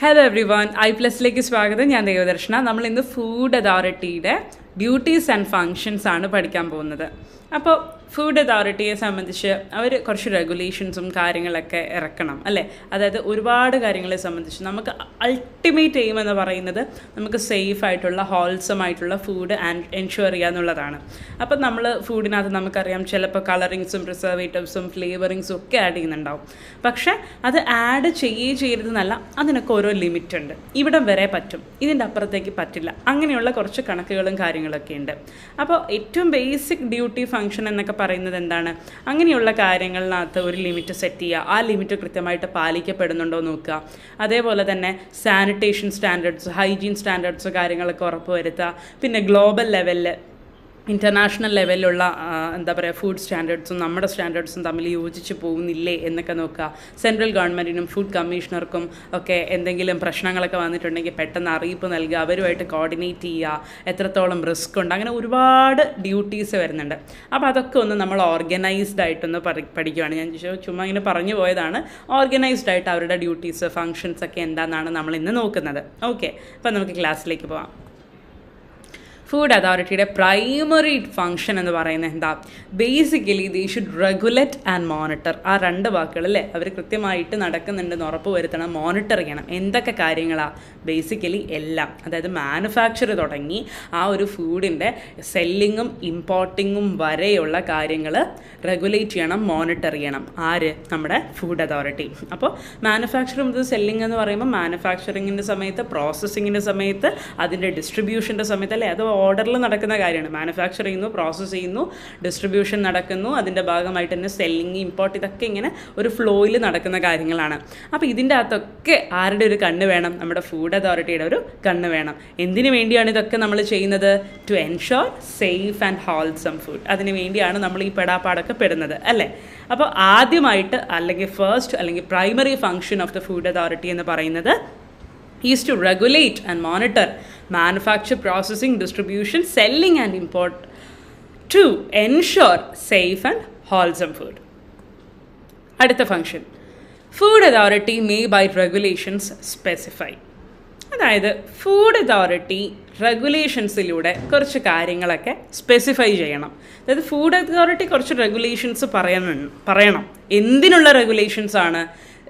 Hello every one ഐ+ലേക്ക് സ്വാഗതം. ഞാൻ ദേവദർശന. നമ്മൾ ഇന്ന് ഫുഡ് അതോറിറ്റിയുടെ ഡ്യൂട്ടീസ് ആൻഡ് ഫങ്ഷൻസ് ആണ് പഠിക്കാൻ പോകുന്നത്. അപ്പോൾ ഫുഡ് അതോറിറ്റിയെ സംബന്ധിച്ച് അവർ കുറച്ച് റെഗുലേഷൻസും കാര്യങ്ങളൊക്കെ ഇറക്കണം അല്ലേ. അതായത് ഒരുപാട് കാര്യങ്ങളെ സംബന്ധിച്ച് നമുക്ക് അൾട്ടിമേറ്റ് എയിം എന്ന് പറയുന്നത് നമുക്ക് സേഫ് ആയിട്ടുള്ള ഹോൾസം ആയിട്ടുള്ള ഫുഡ് എൻഷുർ ചെയ്യുക എന്നുള്ളതാണ്. അപ്പം നമ്മൾ ഫുഡിനകത്ത് നമുക്കറിയാം ചിലപ്പോൾ കളറിങ്സും പ്രിസർവേറ്റീവ്സും ഫ്ലേവറിങ്സും ഒക്കെ ആഡ് ചെയ്യുന്നുണ്ടാവും. പക്ഷേ അത് ആഡ് ചെയ്യരുതെന്നല്ല, അതിനൊക്കെ ഓരോ ലിമിറ്റ് ഉണ്ട്. ഇവിടം വരെ പറ്റും, ഇതിൻ്റെ അപ്പുറത്തേക്ക് പറ്റില്ല. അങ്ങനെയുള്ള കുറച്ച് കണക്കുകളും കാര്യങ്ങളൊക്കെ ഉണ്ട്. അപ്പോൾ ഏറ്റവും ബേസിക് ഡ്യൂട്ടി ഫങ്ഷൻ എന്നൊക്കെ പറയുന്നത് എന്താണ്? അങ്ങനെയുള്ള കാര്യങ്ങളിനകത്ത് ഒരു ലിമിറ്റ് സെറ്റ് ചെയ്യുക, ആ ലിമിറ്റ് കൃത്യമായിട്ട് പാലിക്കപ്പെടുന്നുണ്ടോ നോക്കുക. അതേപോലെ തന്നെ സാനിറ്റേഷൻ സ്റ്റാൻഡേർഡ്സ്, ഹൈജീൻ സ്റ്റാൻഡേർഡ്സ് കാര്യങ്ങളൊക്കെ ഉറപ്പുവരുത്തുക. പിന്നെ ഗ്ലോബൽ ലെവലിൽ ഇൻ്റർനാഷണൽ ലെവലിലുള്ള ഫുഡ് സ്റ്റാൻഡേർഡ്സും നമ്മുടെ സ്റ്റാൻഡേർഡ്സും തമ്മിൽ യോജിച്ച് പോകുന്നില്ലേ എന്നൊക്കെ നോക്കുക. സെൻട്രൽ ഗവൺമെൻറ്റിനും ഫുഡ് കമ്മീഷണർക്കും ഒക്കെ എന്തെങ്കിലും പ്രശ്നങ്ങളൊക്കെ വന്നിട്ടുണ്ടെങ്കിൽ പെട്ടെന്ന് അറിയിപ്പ് നൽകുക, അവരുമായിട്ട് കോർഡിനേറ്റ് ചെയ്യുക, എത്രത്തോളം റിസ്ക് ഉണ്ട്, അങ്ങനെ ഒരുപാട് ഡ്യൂട്ടീസ് വരുന്നുണ്ട്. അപ്പോൾ അതൊക്കെ ഒന്ന് നമ്മൾ ഓർഗനൈസ്ഡ് ആയിട്ടൊന്ന് പഠിക്കുകയാണ്. ഞാൻ ചുമ്മാ ഇങ്ങനെ പറഞ്ഞു പോയതാണ്. ഓർഗനൈസ്ഡ് ആയിട്ട് അവരുടെ ഡ്യൂട്ടീസ് ഫങ്ഷൻസ് ഒക്കെ എന്താണെന്നാണ് നമ്മൾ ഇന്ന് നോക്കുന്നത്. ഓക്കെ, അപ്പോൾ നമുക്ക് ക്ലാസ്സിലേക്ക് പോവാം. ഫുഡ് അതോറിറ്റിയുടെ പ്രൈമറി ഫങ്ഷൻ എന്ന് പറയുന്നത് എന്താ? Basically they should regulate and monitor. ആ രണ്ട് വാക്കുകളല്ലേ, അവർ കൃത്യമായിട്ട് നടക്കുന്നുണ്ടെന്ന് ഉറപ്പ് വരുത്തണം, മോണിറ്റർ ചെയ്യണം. എന്തൊക്കെ കാര്യങ്ങളാണ്? ബേസിക്കലി എല്ലാം. അതായത് മാനുഫാക്ചർ തുടങ്ങി ആ ഒരു ഫുഡിൻ്റെ സെല്ലിങ്ങും ഇമ്പോർട്ടിങ്ങും വരെയുള്ള കാര്യങ്ങൾ റെഗുലേറ്റ് ചെയ്യണം, മോണിറ്റർ ചെയ്യണം. ആര്? നമ്മുടെ ഫുഡ് അതോറിറ്റി. അപ്പോൾ മാനുഫാക്ചർ മുതൽ സെല്ലിംഗ് എന്ന് പറയുമ്പോൾ മാനുഫാക്ചറിങ്ങിൻ്റെ സമയത്ത്, പ്രോസസ്സിങ്ങിൻ്റെ സമയത്ത്, അതിൻ്റെ ഡിസ്ട്രിബ്യൂഷൻ്റെ സമയത്ത് അല്ലേ, അത് ഓർഡറിൽ നടക്കുന്ന കാര്യമാണ്. മാനുഫാക്ചർ ചെയ്യുന്നു, പ്രോസസ്സ് ചെയ്യുന്നു, ഡിസ്ട്രിബ്യൂഷൻ നടക്കുന്നു, അതിൻ്റെ ഭാഗമായിട്ട് തന്നെ സെല്ലിങ്, ഇമ്പോർട്ട്, ഇതൊക്കെ ഇങ്ങനെ ഒരു ഫ്ലോയിൽ നടക്കുന്ന കാര്യങ്ങളാണ്. അപ്പോൾ ഇതിൻ്റെ അകത്തൊക്കെ ആരുടെ ഒരു കണ്ണ് വേണം? നമ്മുടെ ഫുഡ് അതോറിറ്റിയുടെ ഒരു കണ്ണ് വേണം. എന്തിനു വേണ്ടിയാണ് ഇതൊക്കെ നമ്മൾ ചെയ്യുന്നത്? To ensure safe and wholesome food. അതിന് വേണ്ടിയാണ് നമ്മൾ ഈ പെടാപ്പാടൊക്കെ പെടുന്നത് അല്ലേ. അപ്പോൾ ആദ്യമായിട്ട് അല്ലെങ്കിൽ ഫസ്റ്റ് അല്ലെങ്കിൽ primary function of the food authority എന്ന് പറയുന്നത് is to regulate and monitor manufacture, processing, distribution, selling and import to ensure safe and wholesome food. അടുത്ത function, food authority may by regulations specify. അതായത് food authority റെഗുലേഷൻസിലൂടെ കുറച്ച് കാര്യങ്ങളൊക്കെ specify ചെയ്യണം. അതായത് food authority കുറച്ച് regulations പറയണം. എന്തിനുള്ള റെഗുലേഷൻസ് ആണ്?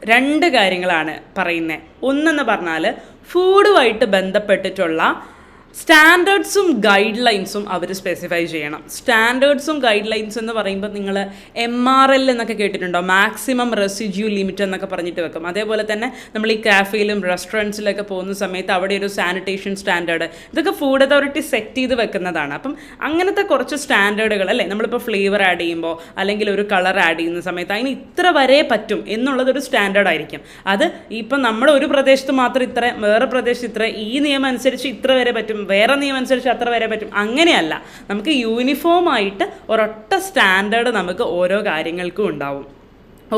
രണ്ട് കാര്യങ്ങളാണ് പറയുന്നത്. ഒന്നെന്ന് പറഞ്ഞാൽ ഫുഡുമായിട്ട് ബന്ധപ്പെട്ടിട്ടുള്ള സ്റ്റാൻഡേർഡ്സും ഗൈഡ് ലൈൻസും അവർ സ്പെസിഫൈ ചെയ്യണം. സ്റ്റാൻഡേർഡ്സും ഗൈഡ് ലൈൻസ് എന്ന് പറയുമ്പോൾ നിങ്ങൾ MRL എന്നൊക്കെ കേട്ടിട്ടുണ്ടോ? മാക്സിമം റെസിഡ്യൂ ലിമിറ്റ് എന്നൊക്കെ പറഞ്ഞിട്ട് വെക്കും. അതേപോലെ തന്നെ നമ്മൾ ഈ കാഫേയിലും റെസ്റ്റോറൻറ്റ്സിലൊക്കെ പോകുന്ന സമയത്ത് അവിടെ ഒരു സാനിറ്റേഷൻ സ്റ്റാൻഡേർഡ്, ഇതൊക്കെ ഫുഡ് അതോറിറ്റി സെറ്റ് ചെയ്ത് വെക്കുന്നതാണ്. അപ്പം അങ്ങനത്തെ കുറച്ച് സ്റ്റാൻഡേർഡുകൾ അല്ലേ, നമ്മളിപ്പോൾ ഫ്ലേവർ ആഡ് ചെയ്യുമ്പോൾ അല്ലെങ്കിൽ ഒരു കളർ ആഡ് ചെയ്യുന്ന സമയത്ത് അതിന് ഇത്ര വരെ പറ്റും എന്നുള്ളതൊരു സ്റ്റാൻഡേർഡ് ആയിരിക്കും. അത് ഇപ്പം നമ്മുടെ ഒരു പ്രദേശത്ത് മാത്രം ഇത്ര, വേറെ പ്രദേശത്ത് ഇത്ര, ഈ നിയമം അനുസരിച്ച് ഇത്ര വരെ പറ്റും, വേറെ നിയമം അനുസരിച്ച് അത്ര വരെ പറ്റും. അങ്ങനെയല്ല, നമുക്ക് യൂണിഫോം ആയിട്ട് ഒരൊറ്റ സ്റ്റാൻഡേർഡ് നമുക്ക് ഓരോ കാര്യങ്ങൾക്കും ഉണ്ടാവും.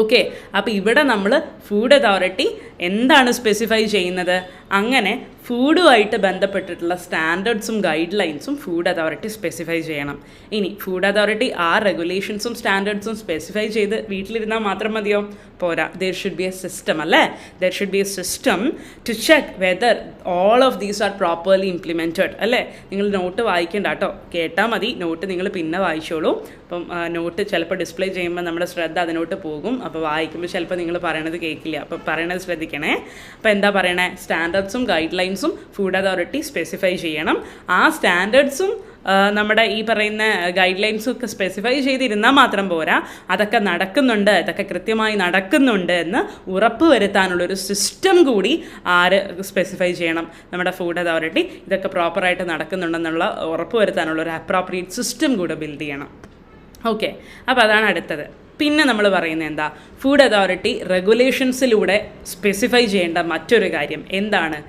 ഓക്കെ, അപ്പോൾ ഇവിടെ നമ്മൾ ഫുഡ് അതോറിറ്റി എന്താണ് സ്പെസിഫൈ ചെയ്യുന്നത്? അങ്ങനെ ഫുഡുമായിട്ട് ബന്ധപ്പെട്ടിട്ടുള്ള സ്റ്റാൻഡേർഡ്സും ഗൈഡ് ലൈൻസും ഫുഡ് അതോറിറ്റി സ്പെസിഫൈ ചെയ്യണം. ഇനി ഫുഡ് അതോറിറ്റി ആ റെഗുലേഷൻസും സ്റ്റാൻഡേർഡ്സും സ്പെസിഫൈ ചെയ്ത് വീട്ടിലിരുന്നാൽ മാത്രം മതിയോ? പോരാ. There should be a system അല്ലേ. There should be a system to check whether all of these are properly implemented അല്ലേ. നിങ്ങൾ നോട്ട് വായിക്കേണ്ട കേട്ടോ, കേട്ടാൽ മതി. നോട്ട് നിങ്ങൾ പിന്നെ വായിച്ചോളൂ. അപ്പം നോട്ട് ചിലപ്പോൾ ഡിസ്പ്ലേ ചെയ്യുമ്പോൾ നമ്മുടെ ശ്രദ്ധ അതിനോട്ട് പോകും. അപ്പോൾ വായിക്കുമ്പോൾ ചിലപ്പോൾ നിങ്ങൾ പറയണത് കേൾക്കില്ല. അപ്പോൾ പറയണത് ശ്രദ്ധിക്കണേ. അപ്പോൾ എന്താ പറയണേ? സ്റ്റാൻഡേർഡ്സും ഗൈഡ് ലൈൻസും ഫുഡ് അതോറിറ്റി സ്പെസിഫൈ ചെയ്യണം. ആ സ്റ്റാൻഡേർഡ്സും നമ്മുടെ ഈ പറയുന്ന ഗൈഡ് ലൈൻസും ഒക്കെ സ്പെസിഫൈ ചെയ്തിരുന്നാൽ മാത്രം പോരാ, അതൊക്കെ നടക്കുന്നുണ്ട്, ഇതൊക്കെ കൃത്യമായി നടക്കുന്നുണ്ട് എന്ന് ഉറപ്പ് വരുത്താനുള്ളൊരു സിസ്റ്റം കൂടി ആര് സ്പെസിഫൈ ചെയ്യണം? നമ്മുടെ ഫുഡ് അതോറിറ്റി. ഇതൊക്കെ പ്രോപ്പറായിട്ട് നടക്കുന്നുണ്ടെന്നുള്ള ഉറപ്പ് വരുത്താനുള്ള ഒരു അപ്രോപ്രിയേറ്റ് സിസ്റ്റം കൂടെ ബിൽഡ് ചെയ്യണം. ഓക്കെ, അപ്പോൾ അതാണ് അടുത്തത്. പിന്നെ നമ്മൾ പറയുന്നത് എന്താ? ഫുഡ് അതോറിറ്റി റെഗുലേഷൻസിലൂടെ സ്പെസിഫൈ ചെയ്യേണ്ട മറ്റൊരു കാര്യം എന്താണ്?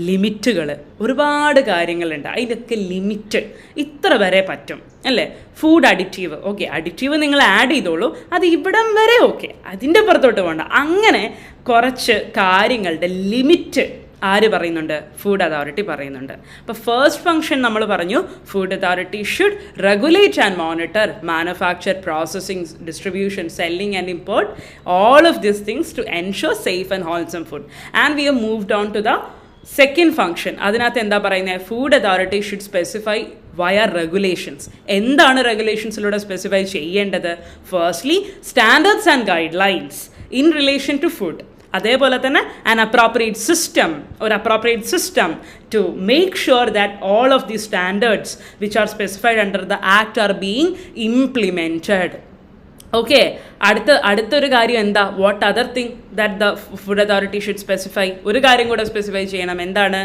ലിമിറ്റുകൾ. ഒരുപാട് കാര്യങ്ങളുണ്ട്, അതിൻ്റെയൊക്കെ ലിമിറ്റ് ഇത്ര വരെ പറ്റും അല്ലേ. ഫുഡ് അഡിറ്റീവ്, ഓക്കെ, അഡിറ്റീവ് നിങ്ങൾ ആഡ് ചെയ്തോളൂ, അത് ഇവിടം വരെ ഓക്കെ, അതിൻ്റെ പുറത്തോട്ട് പോകണ്ട. അങ്ങനെ കുറച്ച് കാര്യങ്ങളുടെ ലിമിറ്റ് ആര് പറയുന്നുണ്ട്? ഫുഡ് അതോറിറ്റി പറയുന്നുണ്ട്. അപ്പോൾ ഫസ്റ്റ് ഫംഗ്ഷൻ നമ്മൾ പറഞ്ഞു, food authority should regulate and monitor manufacture, processing, distribution, selling and import all of these things to ensure safe and wholesome food. And we have moved on to the second function. അതിനകത്ത് എന്താ പറയുന്നത്? Food authority should specify via regulations. എന്താണ് റെഗുലേഷൻസിലൂടെ specify ചെയ്യേണ്ടത്? Firstly standards and guidelines in relation to food. അതേപോലെ തന്നെ an appropriate system to make sure that all of these standards which are specified under the act are being implemented. Okay, അടുത്തൊരു കാര്യം എന്താ? What other thing that the food authority should specify? ഒരു കാര്യം കൂടെ specify ചെയ്യണം. എന്താണ്?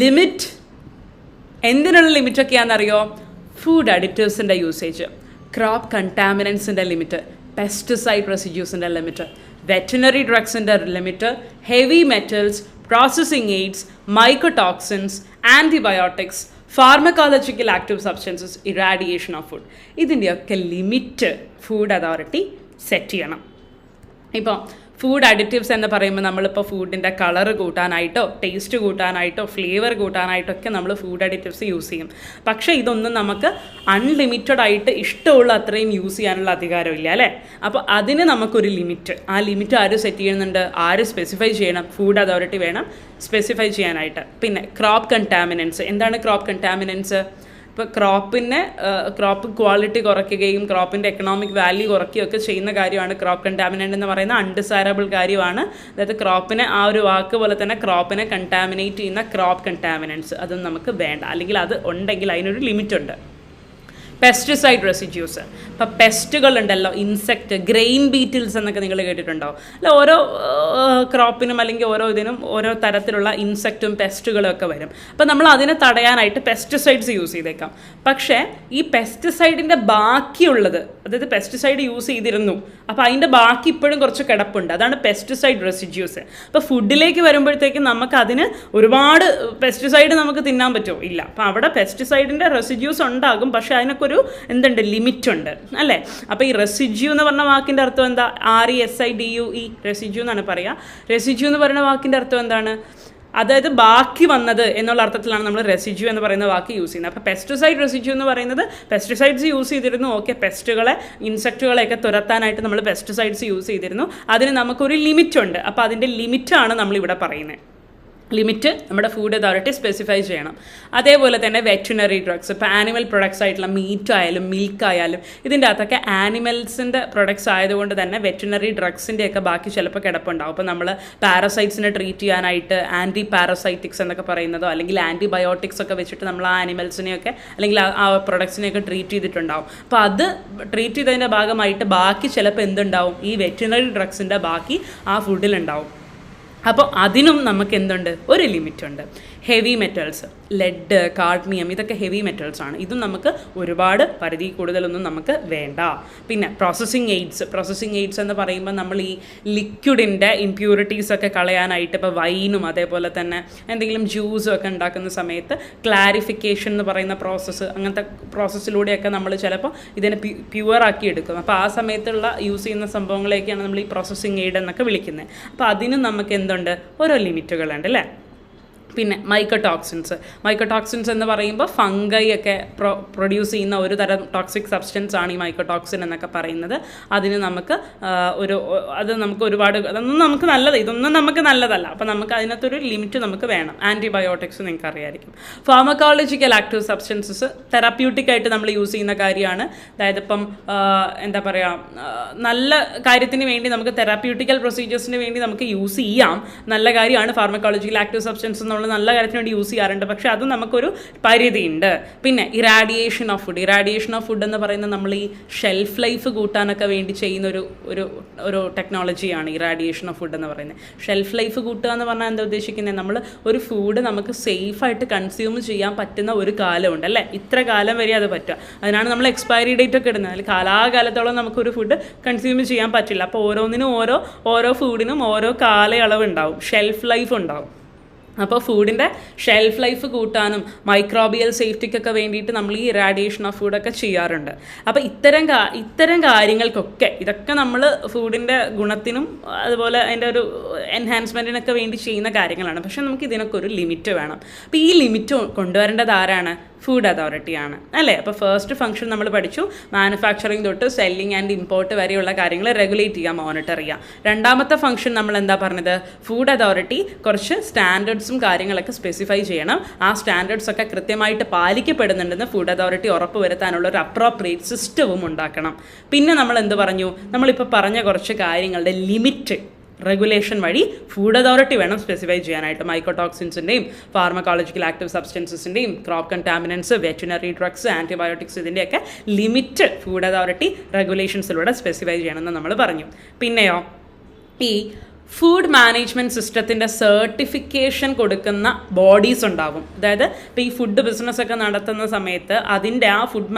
Limit. എന്തിനുള്ള ലിമിറ്റൊക്കെയാണെന്നറിയോ? ഫുഡ് അഡിറ്റീവ്സിൻ്റെ യൂസേജ്, ക്രോപ്പ് കണ്ടാമിനൻസിൻ്റെ ലിമിറ്റ്, പെസ്റ്റിസൈഡ് റെസിഡ്യൂസിൻ്റെ ലിമിറ്റ്, വെറ്റിനറി ഡ്രഗ്സിൻ്റെ limit, heavy metals, processing aids, mycotoxins, antibiotics, pharmacological active substances, irradiation of food. ഇതിൻ്റെയൊക്കെ ലിമിറ്റ് ഫുഡ് അതോറിറ്റി സെറ്റ് ചെയ്യണം. ഇപ്പോൾ ഫുഡ് അഡിറ്റീവ്സ് എന്ന് പറയുമ്പോൾ നമ്മളിപ്പോൾ ഫുഡിൻ്റെ കളർ കൂട്ടാനായിട്ടോ ടേസ്റ്റ് കൂട്ടാനായിട്ടോ ഫ്ലേവർ കൂട്ടാനായിട്ടോ ഒക്കെ നമ്മൾ ഫുഡ് അഡിറ്റീവ്സ് യൂസ് ചെയ്യും. പക്ഷേ ഇതൊന്നും നമുക്ക് അൺലിമിറ്റഡ് ആയിട്ട് ഇഷ്ടമുള്ള അത്രയും യൂസ് ചെയ്യാനുള്ള അധികാരമില്ല അല്ലേ? അപ്പോൾ അതിന് നമുക്കൊരു ലിമിറ്റ്, ആ ലിമിറ്റ് ആര് സെറ്റ് ചെയ്യുന്നുണ്ട്? ആര് സ്പെസിഫൈ ചെയ്യണം? ഫുഡ് അതോറിറ്റി വേണം സ്പെസിഫൈ ചെയ്യാനായിട്ട്. പിന്നെ ക്രോപ്പ് കണ്ടാമിനൻസ്. എന്താണ് ക്രോപ്പ് കണ്ടാമിനൻസ്? ഇപ്പോൾ ക്രോപ്പ് ക്വാളിറ്റി കുറയ്ക്കുകയും ക്രോപ്പിൻ്റെ എക്കണോമിക് വാല്യൂ കുറയ്ക്കുകയൊക്കെ ചെയ്യുന്ന കാര്യമാണ് ക്രോപ്പ് കണ്ടാമിനൻ്റ് എന്ന് പറയുന്ന അൺഡിസൈറബിൾ കാര്യമാണ്. അതായത് ക്രോപ്പിനെ, ആ ഒരു വാക്ക് പോലെ തന്നെ ക്രോപ്പിനെ കണ്ടാമിനേറ്റ് ചെയ്യുന്ന ക്രോപ്പ് കണ്ടാമിനൻസ് അതൊന്നും നമുക്ക് വേണ്ട, അല്ലെങ്കിൽ അത് ഉണ്ടെങ്കിൽ അതിനൊരു ലിമിറ്റുണ്ട്. Pesticide residues. ഇപ്പോൾ പെസ്റ്റുകളുണ്ടല്ലോ, ഇൻസെക്റ്റ്, ഗ്രെയിൻ ബീറ്റിൽസ് എന്നൊക്കെ നിങ്ങൾ കേട്ടിട്ടുണ്ടോ? അല്ല, ഓരോ ക്രോപ്പിനും അല്ലെങ്കിൽ ഓരോ ഇതിനും ഓരോ തരത്തിലുള്ള ഇൻസെക്റ്റും പെസ്റ്റുകളും ഒക്കെ വരും. അപ്പോൾ നമ്മൾ അതിനെ തടയാനായിട്ട് പെസ്റ്റിസൈഡ്സ് യൂസ് ചെയ്തേക്കാം. പക്ഷേ ഈ പെസ്റ്റിസൈഡിൻ്റെ ബാക്കിയുള്ളത്, അതായത് പെസ്റ്റിസൈഡ് യൂസ് ചെയ്തിരുന്നു, അപ്പോൾ അതിൻ്റെ ബാക്കി ഇപ്പോഴും കുറച്ച് കിടപ്പുണ്ട്, അതാണ് പെസ്റ്റിസൈഡ് റെസിഡ്യൂസ്. അപ്പോൾ ഫുഡിലേക്ക് വരുമ്പോഴത്തേക്കും നമുക്ക് അതിന് ഒരുപാട് പെസ്റ്റിസൈഡ് നമുക്ക് തിന്നാൻ പറ്റുമോ? ഇല്ല. അപ്പോൾ അവിടെ പെസ്റ്റിസൈഡിൻ്റെ റെസിഡ്യൂസ് ഉണ്ടാകും, പക്ഷേ അതിനൊക്കെ ഒരു എന്തുണ്ട്? ലിമിറ്റ് ഉണ്ട് അല്ലേ? അപ്പോൾ ഈ റെസിഡ്യൂ എന്ന് പറഞ്ഞ വാക്കിൻ്റെ അർത്ഥം എന്താ? RESIDUE, റെസിഡ്യൂ എന്നാണ് പറയുക. റെസിഡ്യൂ എന്ന് പറയുന്ന വാക്കിൻ്റെ അർത്ഥം എന്താണ്? അതായത് ബാക്കി വന്നത് എന്നുള്ള അർത്ഥത്തിലാണ് നമ്മൾ റെസിഡ്യൂ എന്ന് പറയുന്ന വാക്ക് യൂസ് ചെയ്യുന്നത്. അപ്പോൾ പെസ്റ്റിസൈഡ് റെസിഡ്യൂ എന്ന് പറയുന്നത് പെസ്റ്റിസൈഡ്സ് യൂസ് ചെയ്തിരുന്നു, ഓക്കെ, പെസ്റ്റുകളെ, ഇൻസെക്റ്റുകളെയൊക്കെ തുരത്താനായിട്ട് നമ്മൾ പെസ്റ്റിസൈഡ്സ് യൂസ് ചെയ്തിരുന്നു. അതിന് നമുക്കൊരു ലിമിറ്റ് ഉണ്ട്. അപ്പോൾ അതിൻ്റെ ലിമിറ്റാണ് നമ്മളിവിടെ പറയുന്നത്. ലിമിറ്റ് നമ്മുടെ ഫുഡ് അതോറിറ്റി സ്പെസിഫൈ ചെയ്യണം. അതേപോലെ തന്നെ വെറ്റിനറി ഡ്രഗ്സ്, ഇപ്പോൾ ആനിമൽ പ്രൊഡക്ട്സ് ആയിട്ടുള്ള മീറ്റ് ആയാലും മിൽക്ക് ആയാലും ഇതിൻ്റെ അകത്തൊക്കെ ആനിമൽസിൻ്റെ പ്രൊഡക്ട്സ് ആയതുകൊണ്ട് തന്നെ വെറ്റിനറി ഡ്രഗ്സിൻ്റെയൊക്കെ ബാക്കി ചിലപ്പോൾ കിടപ്പുണ്ടാവും. അപ്പോൾ നമ്മൾ പാരസൈറ്റ്സിനെ ട്രീറ്റ് ചെയ്യാനായിട്ട് ആൻറ്റി പാരസൈറ്റിക്സ് എന്നൊക്കെ പറയുന്നതോ അല്ലെങ്കിൽ ആൻറ്റിബയോട്ടിക്സ് ഒക്കെ വെച്ചിട്ട് നമ്മൾ ആ ആനിമൽസിനെയൊക്കെ അല്ലെങ്കിൽ ആ പ്രൊഡക്ട്സിനെയൊക്കെ ട്രീറ്റ് ചെയ്തിട്ടുണ്ടാവും. അപ്പോൾ അത് ട്രീറ്റ് ചെയ്തതിൻ്റെ ഭാഗമായിട്ട് ബാക്കി ചിലപ്പോൾ എന്തുണ്ടാവും? ഈ വെറ്റിനറി ഡ്രഗ്സിൻ്റെ ബാക്കി ആ ഫുഡിലുണ്ടാവും. അപ്പോൾ അതിനും നമുക്ക് എന്തുണ്ട്? ഒരു ലിമിറ്റുണ്ട്. ഹെവി മെറ്റൽസ്, ലെഡ്, കാഡ്മിയം, ഇതൊക്കെ ഹെവി മെറ്റൽസ് ആണ്. ഇതും നമുക്ക് ഒരുപാട് പരിധി കൂടുതലൊന്നും നമുക്ക് വേണ്ട. പിന്നെ പ്രോസസ്സിംഗ് എയ്ഡ്സ് എന്ന് പറയുമ്പോൾ നമ്മൾ ഈ ലിക്വിഡിൻ്റെ ഇംപ്യൂരിറ്റീസ് ഒക്കെ കളയാനായിട്ട് ഇപ്പോൾ വൈനും അതേപോലെ തന്നെ എന്തെങ്കിലും ജ്യൂസും ഒക്കെ ഉണ്ടാക്കുന്ന സമയത്ത് ക്ലാരിഫിക്കേഷൻ എന്ന് പറയുന്ന പ്രോസസ്സ്, അങ്ങനത്തെ പ്രോസസ്സിലൂടെയൊക്കെ നമ്മൾ ചിലപ്പോൾ ഇതിനെ പ്യുവറാക്കി എടുക്കും. അപ്പോൾ ആ സമയത്തുള്ള യൂസ് ചെയ്യുന്ന സംഭവങ്ങളെയൊക്കെയാണ് നമ്മൾ ഈ പ്രോസസ്സിംഗ് എയ്ഡ് എന്നൊക്കെ വിളിക്കുന്നത്. അപ്പോൾ അതിനും നമുക്ക് എന്തുണ്ട്? ഓരോ ലിമിറ്റുകളുണ്ട് അല്ലേ? പിന്നെ മൈക്കോടോക്സിൻസ് എന്ന് പറയുമ്പോൾ ഫംഗൈ ഒക്കെ പ്രൊഡ്യൂസ് ചെയ്യുന്ന ഒരു തരം ടോക്സിക് സബ്സ്റ്റൻസ് ആണ് ഈ മൈക്കോടോക്സിൻ എന്നൊക്കെ പറയുന്നത്. അതിന് നമുക്ക് ഒരുപാട്, അതൊന്നും നമുക്ക് നല്ലത്, ഇതൊന്നും നമുക്ക് നല്ലതല്ല. അപ്പോൾ നമുക്ക് അതിനകത്തൊരു ലിമിറ്റ് നമുക്ക് വേണം. ആൻറ്റിബയോട്ടിക്സ് നിങ്ങൾക്ക് അറിയായിരിക്കും. ഫാർമക്കോളജിക്കൽ ആക്റ്റീവ് സബ്സ്റ്റൻസസ് തെറാപ്യൂട്ടിക് ആയിട്ട് നമ്മൾ യൂസ് ചെയ്യുന്ന കാര്യമാണ്. അതായത് ഇപ്പം എന്താ പറയുക, നല്ല കാര്യത്തിന് വേണ്ടി നമുക്ക് തെറാപ്യൂട്ടിക്കൽ പ്രൊസീജിയേഴ്സിന് വേണ്ടി നമുക്ക് യൂസ് ചെയ്യാം, നല്ല കാര്യമാണ്. ഫാർമക്കോളജിക്കൽ ആക്റ്റീവ് സബ്സ്റ്റൻസ് എന്നുള്ള നല്ല കാര്യത്തിന് വേണ്ടി യൂസ് ചെയ്യാറുണ്ട്, പക്ഷേ അത് നമുക്കൊരു പരിധിയുണ്ട്. പിന്നെ ഇറാഡിയേഷൻ ഓഫ് ഫുഡ് എന്ന് പറയുന്നത് നമ്മൾ ഈ ഷെൽഫ് ലൈഫ് കൂട്ടാനൊക്കെ വേണ്ടി ചെയ്യുന്ന ഒരു ടെക്നോളജിയാണ് ഇറാഡിയേഷൻ ഓഫ് ഫുഡ് എന്ന് പറയുന്നത്. ഷെൽഫ് ലൈഫ് കൂട്ടുക എന്ന് പറഞ്ഞാൽ എന്താ ഉദ്ദേശിക്കുന്നത്? നമ്മൾ ഒരു ഫുഡ് നമുക്ക് സേഫായിട്ട് കൺസ്യൂം ചെയ്യാൻ പറ്റുന്ന ഒരു കാലമുണ്ട് അല്ലേ? ഇത്ര കാലം വരെ അത് പറ്റുക. അതിനാണ് നമ്മൾ എക്സ്പയറി ഡേറ്റ് ഒക്കെ ഇടുന്നത്. അതിൽ കാലാകാലത്തോളം നമുക്കൊരു ഫുഡ് കൺസ്യൂം ചെയ്യാൻ പറ്റില്ല. അപ്പോൾ ഓരോന്നിനും ഓരോ ഫുഡിനും ഓരോ കാലയളവ് ഉണ്ടാവും, ഷെൽഫ് ലൈഫ് ഉണ്ടാവും. അപ്പോൾ ഫുഡിൻ്റെ ഷെൽഫ് ലൈഫ് കൂട്ടാനും മൈക്രോബിയൽ സേഫ്റ്റിക്കൊക്കെ വേണ്ടിയിട്ട് നമ്മൾ ഈ ഇറാഡിയേഷൻ ഓഫ് ഫുഡൊക്കെ ചെയ്യാറുണ്ട്. അപ്പോൾ ഇത്തരം കാര്യങ്ങൾക്കൊക്കെ ഇതൊക്കെ നമ്മൾ ഫുഡിൻ്റെ ഗുണത്തിനും അതുപോലെ അതിൻ്റെ ഒരു എൻഹാൻസ്മെൻറ്റിനൊക്കെ വേണ്ടി ചെയ്യുന്ന കാര്യങ്ങളാണ്. പക്ഷേ നമുക്ക് ഇതിനൊക്കെ ഒരു ലിമിറ്റ് വേണം. അപ്പോൾ ഈ ലിമിറ്റ് കൊണ്ടുവരേണ്ടത് ആരാണ്? ഫുഡ് അതോറിറ്റിയാണ് അല്ലേ. അപ്പോൾ ഫസ്റ്റ് ഫംഗ്ഷൻ നമ്മൾ പഠിച്ചു, മാനുഫാക്ചറിങ് തൊട്ട് സെല്ലിംഗ് ആൻഡ് ഇമ്പോർട്ട് വരെയുള്ള കാര്യങ്ങൾ റെഗുലേറ്റ് ചെയ്യുക, മോണിറ്റർ ചെയ്യുക. രണ്ടാമത്തെ ഫംഗ്ഷൻ നമ്മൾ എന്താ പറഞ്ഞത്? ഫുഡ് അതോറിറ്റി കുറച്ച് സ്റ്റാൻഡേർഡ്സും കാര്യങ്ങളൊക്കെ സ്പെസിഫൈ ചെയ്യണം. ആ സ്റ്റാൻഡേർഡ്സ് ഒക്കെ കൃത്യമായിട്ട് പാലിക്കപ്പെടുന്നുണ്ടെന്ന് ഫുഡ് അതോറിറ്റി ഉറപ്പ് വരുത്താനുള്ള ഒരു അപ്രോപ്രിയേറ്റ് സിസ്റ്റവും ഉണ്ടാക്കണം. പിന്നെ നമ്മൾ എന്ത് പറഞ്ഞു? നമ്മളിപ്പോൾ പറഞ്ഞ കുറച്ച് കാര്യങ്ങളുടെ ലിമിറ്റ് റെഗുലേഷൻ വഴി ഫുഡ് അതോറിറ്റി വേണം സ്പെസിഫൈ ചെയ്യാനായിട്ട്. മൈക്കോടോക്സിൻസിൻ്റെയും ഫാർമക്കോളജിക്കൽ ആക്റ്റീവ് സബ്സ്റ്റൻസസിൻ്റെയും crop contaminants, veterinary drugs, antibiotics ഇതിൻ്റെയൊക്കെ ലിമിറ്റ് ഫുഡ് അതോറിറ്റി റെഗുലേഷൻസിലൂടെ സ്പെസിഫൈ ചെയ്യണമെന്ന് നമ്മൾ പറഞ്ഞു. പിന്നെയോ ഈ ഫുഡ് മാനേജ്മെൻറ്റ് സിസ്റ്റത്തിൻ്റെ സർട്ടിഫിക്കേഷൻ കൊടുക്കുന്ന ബോഡീസ് ഉണ്ടാകും. അതായത് ഇപ്പോൾ ഈ ഫുഡ് ബിസിനസ്സൊക്കെ നടത്തുന്ന സമയത്ത് അതിൻ്റെ ആ ഫുഡ്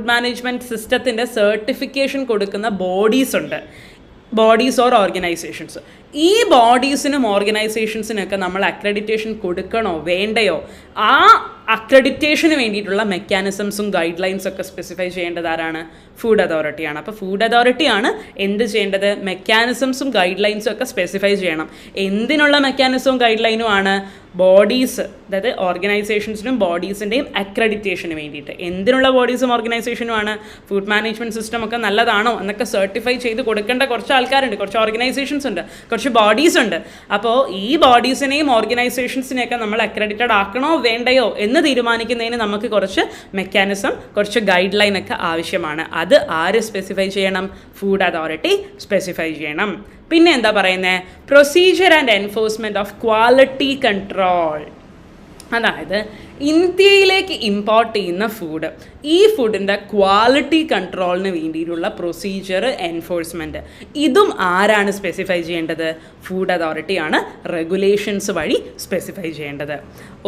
മാനേജ്മെൻറ്റ് സിസ്റ്റത്തിൻ്റെ സർട്ടിഫിക്കേഷൻ കൊടുക്കുന്ന ബോഡീസ് ഉണ്ട്, ബോഡീസ് ഓർ ഓർഗനൈസേഷൻസ്. ഈ ബോഡീസിനും ഓർഗനൈസേഷൻസിനൊക്കെ നമ്മൾ അക്രഡിറ്റേഷൻ കൊടുക്കണോ വേണ്ടയോ? ആ അക്രഡിറ്റേഷന് വേണ്ടിയിട്ടുള്ള മെക്കാനിസംസും ഗൈഡ് ലൈൻസ് ഒക്കെ സ്പെസിഫൈ ചെയ്യേണ്ടത് ആരാണ്? ഫുഡ് അതോറിറ്റിയാണ്. അപ്പോൾ ഫുഡ് അതോറിറ്റിയാണ് എന്ത് ചെയ്യേണ്ടത്? മെക്കാനിസംസും ഗൈഡ് ലൈൻസും ഒക്കെ സ്പെസിഫൈ ചെയ്യണം. എന്തിനുള്ള മെക്കാനിസവും ഗൈഡ് ലൈനും ആണ്? ബോഡീസ്, അതായത് ഓർഗനൈസേഷൻസിനും ബോഡീസിൻ്റെയും അക്രഡിറ്റേഷന് വേണ്ടിയിട്ട്. എന്തിനുള്ള ബോഡീസും ഓർഗനൈസേഷനുമാണ്? ഫുഡ് മാനേജ്മെൻറ്റ് സിസ്റ്റം ഒക്കെ നല്ലതാണോ എന്നൊക്കെ സർട്ടിഫൈ ചെയ്ത് കൊടുക്കേണ്ട കുറച്ച് ആൾക്കാരുണ്ട്, കുറച്ച് ഓർഗനൈസേഷൻസ് ഉണ്ട്, കുറച്ച് ബോഡീസ് ഉണ്ട്. അപ്പോൾ ഈ ബോഡീസിനെയും ഓർഗനൈസേഷൻസിനെയൊക്കെ നമ്മൾ അക്രഡിറ്റഡ് ആക്കണോ വേണ്ടയോ എന്ന് തീരുമാനിക്കുന്നതിന് നമുക്ക് കുറച്ച് മെക്കാനിസം, കുറച്ച് ഗൈഡ് ലൈൻ ഒക്കെ ആവശ്യമാണ്. അത് ആര് സ്പെസിഫൈ ചെയ്യണം? ഫുഡ് അതോറിറ്റി സ്പെസിഫൈ ചെയ്യണം. പിന്നെ എന്താ പറയുന്നത്? Procedure and enforcement of quality control. അതായത് ഇന്ത്യയിലേക്ക് ഇമ്പോർട്ട് ചെയ്യുന്ന ഫുഡ്, ഈ ഫുഡിൻ്റെ ക്വാളിറ്റി കൺട്രോളിന് വേണ്ടിയിട്ടുള്ള പ്രൊസീജിയർ, എൻഫോഴ്സ്മെൻറ്റ്, ഇതും ആരാണ് സ്പെസിഫൈ ചെയ്യേണ്ടത്? ഫുഡ് അതോറിറ്റിയാണ് റെഗുലേഷൻസ് വഴി സ്പെസിഫൈ ചെയ്യേണ്ടത്.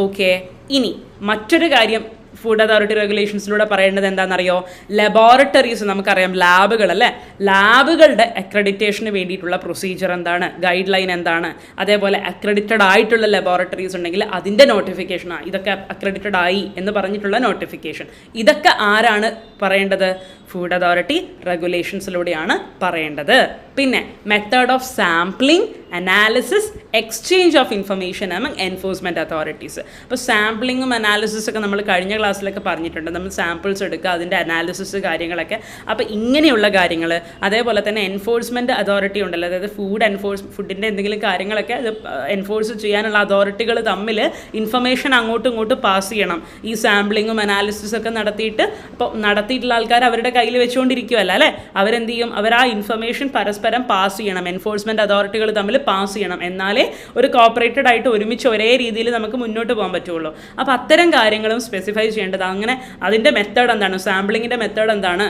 ഓക്കെ, ഇനി മറ്റൊരു കാര്യം ഫുഡ് അതോറിറ്റി റെഗുലേഷൻസിലൂടെ പറയേണ്ടത് എന്താണെന്നറിയോ? ലബോറട്ടറീസ്, നമുക്കറിയാം ലാബുകൾ അല്ലേ, ലാബുകളുടെ അക്രഡിറ്റേഷന് വേണ്ടിയിട്ടുള്ള പ്രൊസീജിയർ എന്താണ്, ഗൈഡ് ലൈൻ എന്താണ്, അതേപോലെ അക്രഡിറ്റഡ് ആയിട്ടുള്ള ലബോറട്ടറീസ് ഉണ്ടെങ്കിൽ അതിൻ്റെ നോട്ടിഫിക്കേഷൻ, ഇതൊക്കെ അക്രഡിറ്റഡ് ആയി എന്ന് പറഞ്ഞിട്ടുള്ള നോട്ടിഫിക്കേഷൻ, ഇതൊക്കെ ആരാണ് പറയേണ്ടത്? ഫുഡ് അതോറിറ്റി റെഗുലേഷൻസിലൂടെയാണ് പറയേണ്ടത്. പിന്നെ method of sampling, analysis, exchange of information among enforcement authorities. അപ്പോൾ സാമ്പിളിങ്ങും അനാലിസിസ് ഒക്കെ നമ്മൾ കഴിഞ്ഞ ക്ലാസ്സിലൊക്കെ പറഞ്ഞിട്ടുണ്ട്. നമ്മൾ സാമ്പിൾസ് എടുക്കുക, അതിൻ്റെ അനാലിസിസ് കാര്യങ്ങളൊക്കെ. അപ്പോൾ ഇങ്ങനെയുള്ള കാര്യങ്ങൾ, അതേപോലെ തന്നെ എൻഫോഴ്സ്മെൻറ്റ് അതോറിറ്റി ഉണ്ടല്ലോ, അതായത് ഫുഡിൻ്റെ എന്തെങ്കിലും കാര്യങ്ങളൊക്കെ അത് എൻഫോഴ്സ് ചെയ്യാനുള്ള അതോറിറ്റികൾ തമ്മിൽ ഇൻഫർമേഷൻ അങ്ങോട്ടും ഇങ്ങോട്ടും പാസ് ചെയ്യണം. ഈ സാമ്പിളിങ്ങും അനാലിസിസ് ഒക്കെ നടത്തിയിട്ട്, അപ്പോൾ നടത്തിയിട്ടുള്ള ആൾക്കാർ അവരുടെ കയ്യിൽ വെച്ചുകൊണ്ടിരിക്കുകയല്ല അല്ലേ, അവരെന്ത് ചെയ്യും? അവർ ആ ഇൻഫർമേഷൻ പരസ്പരം പാസ് ചെയ്യണം, എൻഫോഴ്സ്മെൻറ്റ് അതോറിറ്റികൾ തമ്മിൽ പാസ് ചെയ്യണം. എന്നാലേ ഒരു കോപ്പറേറ്റഡ് ആയിട്ട് ഒരുമിച്ച് ഒരേ രീതിയിൽ നമുക്ക് മുന്നോട്ട് പോകാൻ പറ്റുള്ളൂ. അപ്പോൾ അത്തരം കാര്യങ്ങളും സ്പെസിഫൈ ചെയ്യേണ്ടത്. അങ്ങനെ അതിൻ്റെ മെത്തേഡ് എന്താണ്, സാമ്പിളിങ്ങിൻ്റെ മെത്തേഡ് എന്താണ്,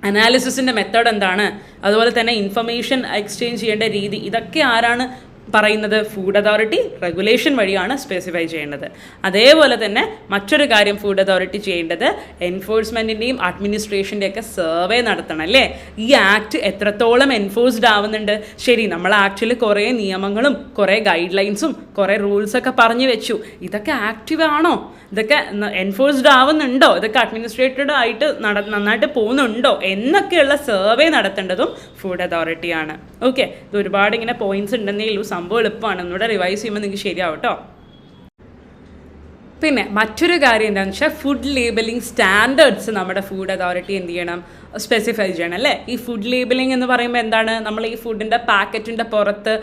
അനാലിസിസിൻ്റെ മെത്തേഡ് എന്താണ്, അതുപോലെ തന്നെ ഇൻഫർമേഷൻ എക്സ്ചേഞ്ച് ചെയ്യേണ്ട രീതി, ഇതൊക്കെ ആരാണ് പറയുന്നത്? ഫുഡ് അതോറിറ്റി റെഗുലേഷൻ വഴിയാണ് സ്പെസിഫൈ ചെയ്യേണ്ടത്. അതേപോലെ തന്നെ മറ്റൊരു കാര്യം ഫുഡ് അതോറിറ്റി ചെയ്യേണ്ടത്, എൻഫോഴ്സ്മെൻറ്റിൻ്റെയും അഡ്മിനിസ്ട്രേഷൻ്റെയൊക്കെ സർവേ നടത്തണം അല്ലേ. ഈ ആക്ട് എത്രത്തോളം എൻഫോഴ്സ്ഡ് ആവുന്നുണ്ട്? ശരി, നമ്മൾ ആക്ച്വലി കുറേ നിയമങ്ങളും കുറേ ഗൈഡ് ലൈൻസും കുറേ റൂൾസൊക്കെ പറഞ്ഞു വെച്ചു, ഇതൊക്കെ ആക്റ്റീവ് ആണോ? ഇതൊക്കെ എൻഫോഴ്സ്ഡ് ആവുന്നുണ്ടോ? ഇതൊക്കെ അഡ്മിനിസ്ട്രേറ്റഡ് ആയിട്ട് നന്നായിട്ട് പോകുന്നുണ്ടോ എന്നൊക്കെയുള്ള സർവേ നടത്തേണ്ടതും ഫുഡ് അതോറിറ്റിയാണ്. ഓക്കെ, ഇത് ഒരുപാട് ഇങ്ങനെ പോയിന്റ്സ് ഉണ്ടെന്നേ ഉള്ളൂ, സംഭവം എളുപ്പമാണ്, ഒന്നുകൂടെ റിവൈസ് ചെയ്യുമ്പോൾ നിങ്ങൾക്ക് ശരിയാവും കേട്ടോ. പിന്നെ മറ്റൊരു കാര്യം എന്താണെന്ന് വെച്ചാൽ ഫുഡ് ലേബലിംഗ് സ്റ്റാൻഡേർഡ്സ് നമ്മുടെ ഫുഡ് അതോറിറ്റി എന്ത് ചെയ്യണം? സ്പെസിഫൈ ചെയ്യണം അല്ലേ. ഈ ഫുഡ് ലേബലിംഗ് എന്ന് പറയുമ്പോൾ എന്താണ്? നമ്മൾ ഈ ഫുഡിൻ്റെ പാക്കറ്റിൻ്റെ പുറത്ത്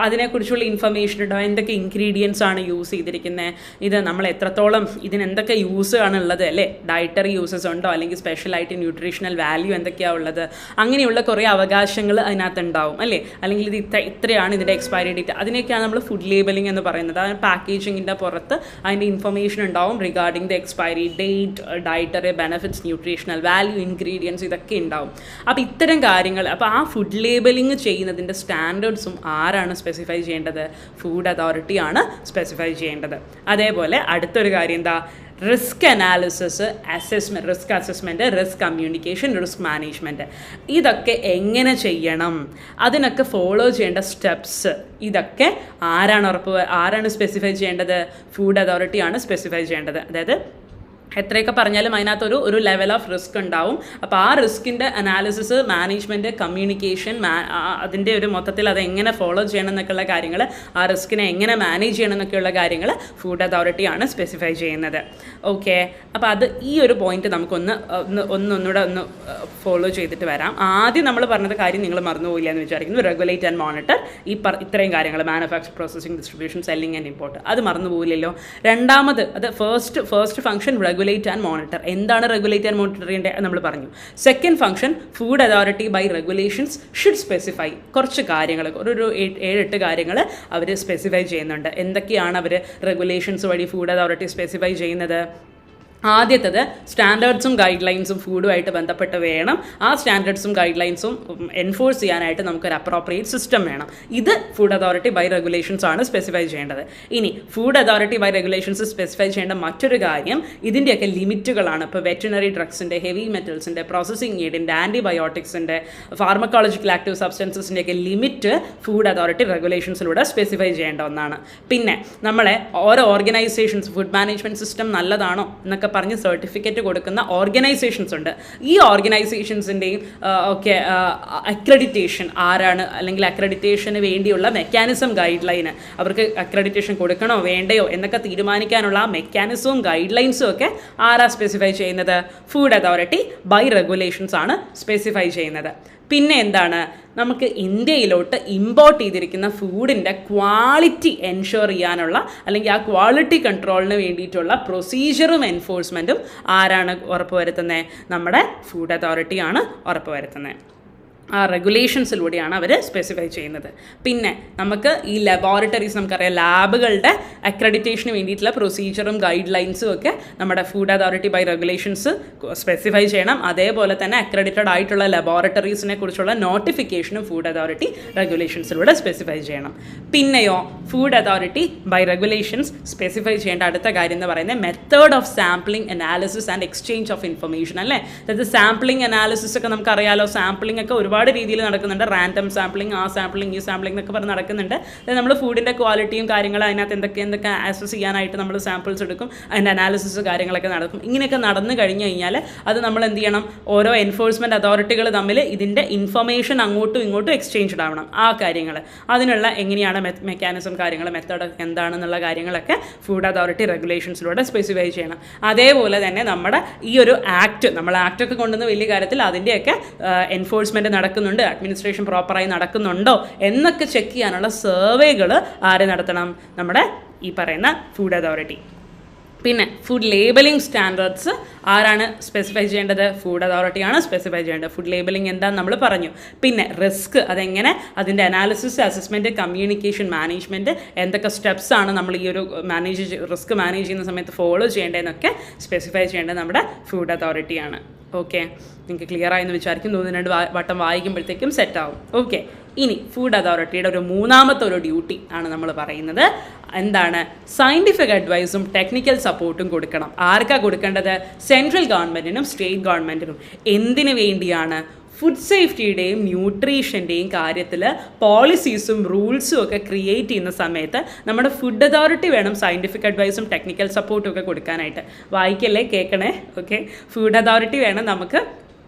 അതിനെക്കുറിച്ചുള്ള ഇൻഫർമേഷൻ ഉണ്ടാവും, എന്തൊക്കെ ഇൻഗ്രീഡിയൻസ് ആണ് യൂസ് ചെയ്തിരിക്കുന്നത്, ഇത് നമ്മൾ എത്രത്തോളം ഇതിന് എന്തൊക്കെ യൂസ് ആണുള്ളത് അല്ലേ, ഡയറ്ററി യൂസസ് ഉണ്ടോ, അല്ലെങ്കിൽ സ്പെഷ്യലായിട്ട് ന്യൂട്രീഷണൽ വാല്യൂ എന്തൊക്കെയാണ് ഉള്ളത്, അങ്ങനെയുള്ള കുറേ അവകാശങ്ങൾ അതിനകത്ത് ഉണ്ടാവും അല്ലേ. അല്ലെങ്കിൽ ഇത് ഇത്രയാണ് ഇതിൻ്റെ എക്സ്പയറി ഡേറ്റ്, അതിനൊക്കെയാണ് നമ്മൾ ഫുഡ് ലേബലിംഗ് എന്ന് പറയുന്നത്. ആ പാക്കേജിങ്ങിൻ്റെ പുറത്ത് അതിൻ്റെ ഇൻഫർമേഷൻ ഉണ്ടാവും regarding the expiry date, dietary benefits, nutritional value, ingredients, ഇതൊക്കെ ഉണ്ടാവും. അപ്പോൾ ഇത്തരം കാര്യങ്ങൾ, അപ്പോൾ ആ ഫുഡ് ലേബലിംഗ് ചെയ്യുന്നതിൻ്റെ സ്റ്റാൻഡേർഡ്സും ആരാണ് സ്പെസിഫൈ ചെയ്യേണ്ടത്? ഫുഡ് അതോറിറ്റിയാണ് സ്പെസിഫൈ ചെയ്യേണ്ടത്. അതേപോലെ അടുത്തൊരു കാര്യം എന്താ? Risk analysis, assessment, risk assessment, risk communication, risk management, ഇതൊക്കെ എങ്ങനെ ചെയ്യണം, അതിനൊക്കെ ഫോളോ ചെയ്യേണ്ട സ്റ്റെപ്സ്, ഇതൊക്കെ ആരാണ് സ്പെസിഫൈ ചെയ്യേണ്ടത്? ഫുഡ് അതോറിറ്റിയാണ് സ്പെസിഫൈ ചെയ്യേണ്ടത്. അതായത് എത്രയൊക്കെ പറഞ്ഞാലും അതിനകത്തൊരു ഒരു ലെവൽ ഓഫ് റിസ്ക് ഉണ്ടാവും. അപ്പോൾ ആ റിസ്കിൻ്റെ അനാലിസിസ്, മാനേജ്മെൻറ്റ്, കമ്മ്യൂണിക്കേഷൻ, അതിൻ്റെ ഒരു മൊത്തത്തിൽ അത് എങ്ങനെ ഫോളോ ചെയ്യണം എന്നൊക്കെയുള്ള കാര്യങ്ങൾ, ആ റിസ്കിനെ എങ്ങനെ മാനേജ് ചെയ്യണം എന്നൊക്കെയുള്ള കാര്യങ്ങൾ ഫുഡ് അതോറിറ്റിയാണ് സ്പെസിഫൈ ചെയ്യുന്നത്. ഓക്കെ, അപ്പോൾ അത് ഈ ഒരു പോയിന്റ് ഒന്നുകൂടെ ഫോളോ ചെയ്തിട്ട് വരാം. ആദ്യം നമ്മൾ പറഞ്ഞത് കാര്യം നിങ്ങൾ മറന്നുപോയില്ല എന്ന് വിചാരിക്കുന്നു. റെഗുലേറ്റ് ആൻഡ് മോണിറ്റർ, ഇത്രയും കാര്യങ്ങൾ, manufacture, processing, distribution, selling and import, അത് മറന്നുപോയില്ലല്ലോ. രണ്ടാമത് അത് first function regulate and monitor. എന്താണ് റെഗുലേറ്റ് ആൻഡ് മോണിറ്റർ ചെയ്യേണ്ടത് നമ്മൾ പറഞ്ഞു. Second function food authority by regulations should specify. കുറച്ച് കാര്യങ്ങൾ, ഒരു 7-8 കാര്യങ്ങൾ അവർ സ്പെസിഫൈ ചെയ്യുന്നുണ്ട്. എന്തൊക്കെയാണ് അവർ റെഗുലേഷൻസ് വഴി ഫുഡ് അതോറിറ്റി സ്പെസിഫൈ ചെയ്യുന്നത്? ആദ്യത്തത് സ്റ്റാൻഡേർഡ്സും ഗൈഡ് ലൈൻസും ഫുഡുമായിട്ട് ബന്ധപ്പെട്ട് വേണം. ആ സ്റ്റാൻഡേർഡ്സും ഗൈഡ് ലൈൻസും എൻഫോഴ്സ് ചെയ്യാനായിട്ട് നമുക്കൊരു അപ്രോപ്രിയേറ്റ് സിസ്റ്റം വേണം. ഇത് ഫുഡ് അതോറിറ്റി ബൈ റെഗുലേഷൻസ് ആണ് സ്പെസിഫൈ ചെയ്യേണ്ടത്. ഇനി food authority by regulations specify ചെയ്യേണ്ട മറ്റൊരു കാര്യം ഇതിൻ്റെയൊക്കെ ലിമിറ്റുകളാണ്. ഇപ്പോൾ വെറ്ററിനറി ഡ്രഗ്സിൻ്റെ, ഹെവി മെറ്റൽസിൻ്റെ, പ്രോസസ്സിംഗ് എയ്ഡിൻ്റെ, ആൻറ്റിബയോട്ടിക്സിൻ്റെ, ഫാർമക്കോളജിക്കൽ ആക്റ്റീവ് സബ്സ്റ്റൻസസിൻ്റെയൊക്കെ ലിമിറ്റ് ഫുഡ് അതോറിറ്റി റെഗുലേഷൻസിലൂടെ സ്പെസിഫൈ ചെയ്യേണ്ട ഒന്നാണ്. പിന്നെ നമ്മളെ ഓരോ ഓർഗനൈസേഷൻസ്, ഫുഡ് മാനേജ്മെൻറ്റ് സിസ്റ്റം നല്ലതാണോ എന്നൊക്കെ പറഞ്ഞ് സർട്ടിഫിക്കറ്റ് കൊടുക്കുന്ന ഓർഗനൈസേഷൻസ് ഉണ്ട്. ഈ ഓർഗനൈസേഷൻസിൻ്റെയും ഒക്കെ അക്രഡിറ്റേഷൻ ആരാണ്, അല്ലെങ്കിൽ അക്രഡിറ്റേഷന് വേണ്ടിയുള്ള മെക്കാനിസം, ഗൈഡ് ലൈന്, അവർക്ക് അക്രഡിറ്റേഷൻ കൊടുക്കണോ വേണ്ടയോ എന്നൊക്കെ തീരുമാനിക്കാനുള്ള ആ മെക്കാനിസവും ഗൈഡ് ലൈൻസും ഒക്കെ ആരാ സ്പെസിഫൈ ചെയ്യുന്നത്? ഫുഡ് അതോറിറ്റി ബൈ റെഗുലേഷൻസ് ആണ് സ്പെസിഫൈ ചെയ്യുന്നത്. പിന്നെ എന്താണ്, നമുക്ക് ഇന്ത്യയിലോട്ട് ഇമ്പോർട്ട് ചെയ്തിരിക്കുന്ന ഫുഡിൻ്റെ ക്വാളിറ്റി എൻഷുർ ചെയ്യാനുള്ള, അല്ലെങ്കിൽ ആ ക്വാളിറ്റി കൺട്രോളിന് വേണ്ടിയിട്ടുള്ള പ്രൊസീജിയറും എൻഫോഴ്സ്മെൻറ്റും ആരാണ് ഉറപ്പുവരുത്തുന്നത്? നമ്മുടെ ഫുഡ് അതോറിറ്റിയാണ് ഉറപ്പുവരുത്തുന്നത്. ആ റെഗുലേഷൻസിലൂടെയാണ് അവർ സ്പെസിഫൈ ചെയ്യുന്നത്. പിന്നെ നമുക്ക് ഈ ലബോറട്ടറീസ്, നമുക്കറിയാം ലാബുകളുടെ അക്രഡിറ്റേഷന് വേണ്ടിയിട്ടുള്ള പ്രൊസീജിയറും ഗൈഡ് ലൈൻസും ഒക്കെ നമ്മുടെ food authority by regulations specify ചെയ്യണം. അതേപോലെ തന്നെ അക്രഡിറ്റഡ് ആയിട്ടുള്ള ലബോറട്ടറീസിനെ കുറിച്ചുള്ള നോട്ടിഫിക്കേഷനും ഫുഡ് അതോറിറ്റി റെഗുലേഷൻസിലൂടെ സ്പെസിഫൈ ചെയ്യണം. പിന്നെയോ food authority by regulations specify ചെയ്യേണ്ട അടുത്ത കാര്യം എന്ന് പറയുന്നത് method of sampling, analysis and exchange of information, അല്ലേ? അതായത് സാമ്പിളിംഗ്, അനാലിസിസ് ഒക്കെ നമുക്കറിയാലോ. സാമ്പിളിംഗ് ഒക്കെ ഒരുപാട് രീതിയിൽ നടക്കുന്നുണ്ട്. റാൻഡം സാമ്പിളിംഗ്, ആ സാമ്പിളിംഗ്, ഈ സാമ്പിളിംഗ് എന്നൊക്കെ പറഞ്ഞ് നടക്കുന്നുണ്ട്. നമ്മൾ ഫുഡിൻ്റെ ക്വാളിറ്റിയും കാര്യങ്ങളും അതിനകത്ത് എന്തൊക്കെ ആക്സസ് ചെയ്യാനായിട്ട് നമ്മൾ സാമ്പിൾസ് എടുക്കും, അതിൻ്റെ അനാലിസിസ് കാര്യങ്ങളൊക്കെ നടക്കും. ഇങ്ങനെയൊക്കെ നടന്നു കഴിഞ്ഞു കഴിഞ്ഞാൽ അത് നമ്മൾ എന്ത് ചെയ്യണം? ഓരോ എൻഫോഴ്സ്മെൻറ്റ് അതോറിറ്റികൾ തമ്മിൽ ഇതിൻ്റെ ഇൻഫർമേഷൻ അങ്ങോട്ടും ഇങ്ങോട്ടും എക്സ്ചേഞ്ച്ഡ് ആവണം. ആ കാര്യങ്ങൾ, അതിനുള്ള എങ്ങനെയാണ് മെക്കാനിസം, കാര്യങ്ങൾ, മെത്തേഡ് എന്താണെന്നുള്ള കാര്യങ്ങളൊക്കെ ഫുഡ് അതോറിറ്റി റെഗുലേഷൻസിലൂടെ സ്പെസിഫൈ ചെയ്യണം. അതേപോലെ തന്നെ നമ്മുടെ ഈ ഒരു നമ്മൾ ആക്റ്റൊക്കെ കൊണ്ടുവന്ന വലിയ കാര്യത്തിൽ അതിൻ്റെയൊക്കെ എൻഫോഴ്സ്മെൻറ്റ് നടക്കുന്നുണ്ട്, അഡ്മിനിസ്ട്രേഷൻ പ്രോപ്പറായി നടക്കുന്നുണ്ടോ എന്നൊക്കെ ചെക്ക് ചെയ്യാനുള്ള സർവേകൾ ആര് നടത്തണം? നമ്മുടെ ഈ പറയുന്ന ഫുഡ് അതോറിറ്റി. പിന്നെ ഫുഡ് ലേബലിംഗ് സ്റ്റാൻഡേർഡ്സ് ആരാണ് സ്പെസിഫൈ ചെയ്യേണ്ടത്? ഫുഡ് അതോറിറ്റിയാണ് സ്പെസിഫൈ ചെയ്യേണ്ടത്. ഫുഡ് ലേബലിംഗ് എന്താണെന്ന് നമ്മൾ പറഞ്ഞു. പിന്നെ റിസ്ക്, അതെങ്ങനെ, അതിൻ്റെ അനാലിസിസ്, അസസ്മെൻറ്റ്, കമ്മ്യൂണിക്കേഷൻ, മാനേജ്മെൻറ്റ്, എന്തൊക്കെ സ്റ്റെപ്സ് ആണ് നമ്മൾ ഈ ഒരു റിസ്ക് മാനേജ് ചെയ്യുന്ന സമയത്ത് ഫോളോ ചെയ്യേണ്ടതെന്നൊക്കെ സ്പെസിഫൈ ചെയ്യേണ്ടത് നമ്മുടെ ഫുഡ് അതോറിറ്റിയാണ്. ഓക്കെ, നിങ്ങൾക്ക് ക്ലിയർ ആയെന്ന് വിചാരിക്കും. 1-2 വട്ടം വായിക്കുമ്പോഴത്തേക്കും സെറ്റാവും. ഓക്കെ, ഇനി ഫുഡ് അതോറിറ്റിയുടെ ഒരു മൂന്നാമത്തെ ഒരു ഡ്യൂട്ടി ആണ് നമ്മൾ പറയുന്നത്. എന്താണ്? സയൻറ്റിഫിക് അഡ്വൈസും ടെക്നിക്കൽ സപ്പോർട്ടും കൊടുക്കണം. ആർക്കാണ് കൊടുക്കേണ്ടത്? സെൻട്രൽ ഗവൺമെൻറ്റിനും സ്റ്റേറ്റ് ഗവൺമെൻറ്റിനും. എന്തിനു വേണ്ടിയാണ്? ഫുഡ് സേഫ്റ്റിയുടെയും ന്യൂട്രീഷൻ്റെയും കാര്യത്തിൽ പോളിസീസും റൂൾസും ഒക്കെ ക്രിയേറ്റ് ചെയ്യുന്ന സമയത്ത് നമ്മുടെ ഫുഡ് അതോറിറ്റി വേണം സയൻറ്റിഫിക് അഡ്വൈസും ടെക്നിക്കൽ സപ്പോർട്ടും ഒക്കെ കൊടുക്കാനായിട്ട്. വായിക്കല്ലേ, കേൾക്കണേ. ഓക്കെ, ഫുഡ് അതോറിറ്റി വേണം നമുക്ക്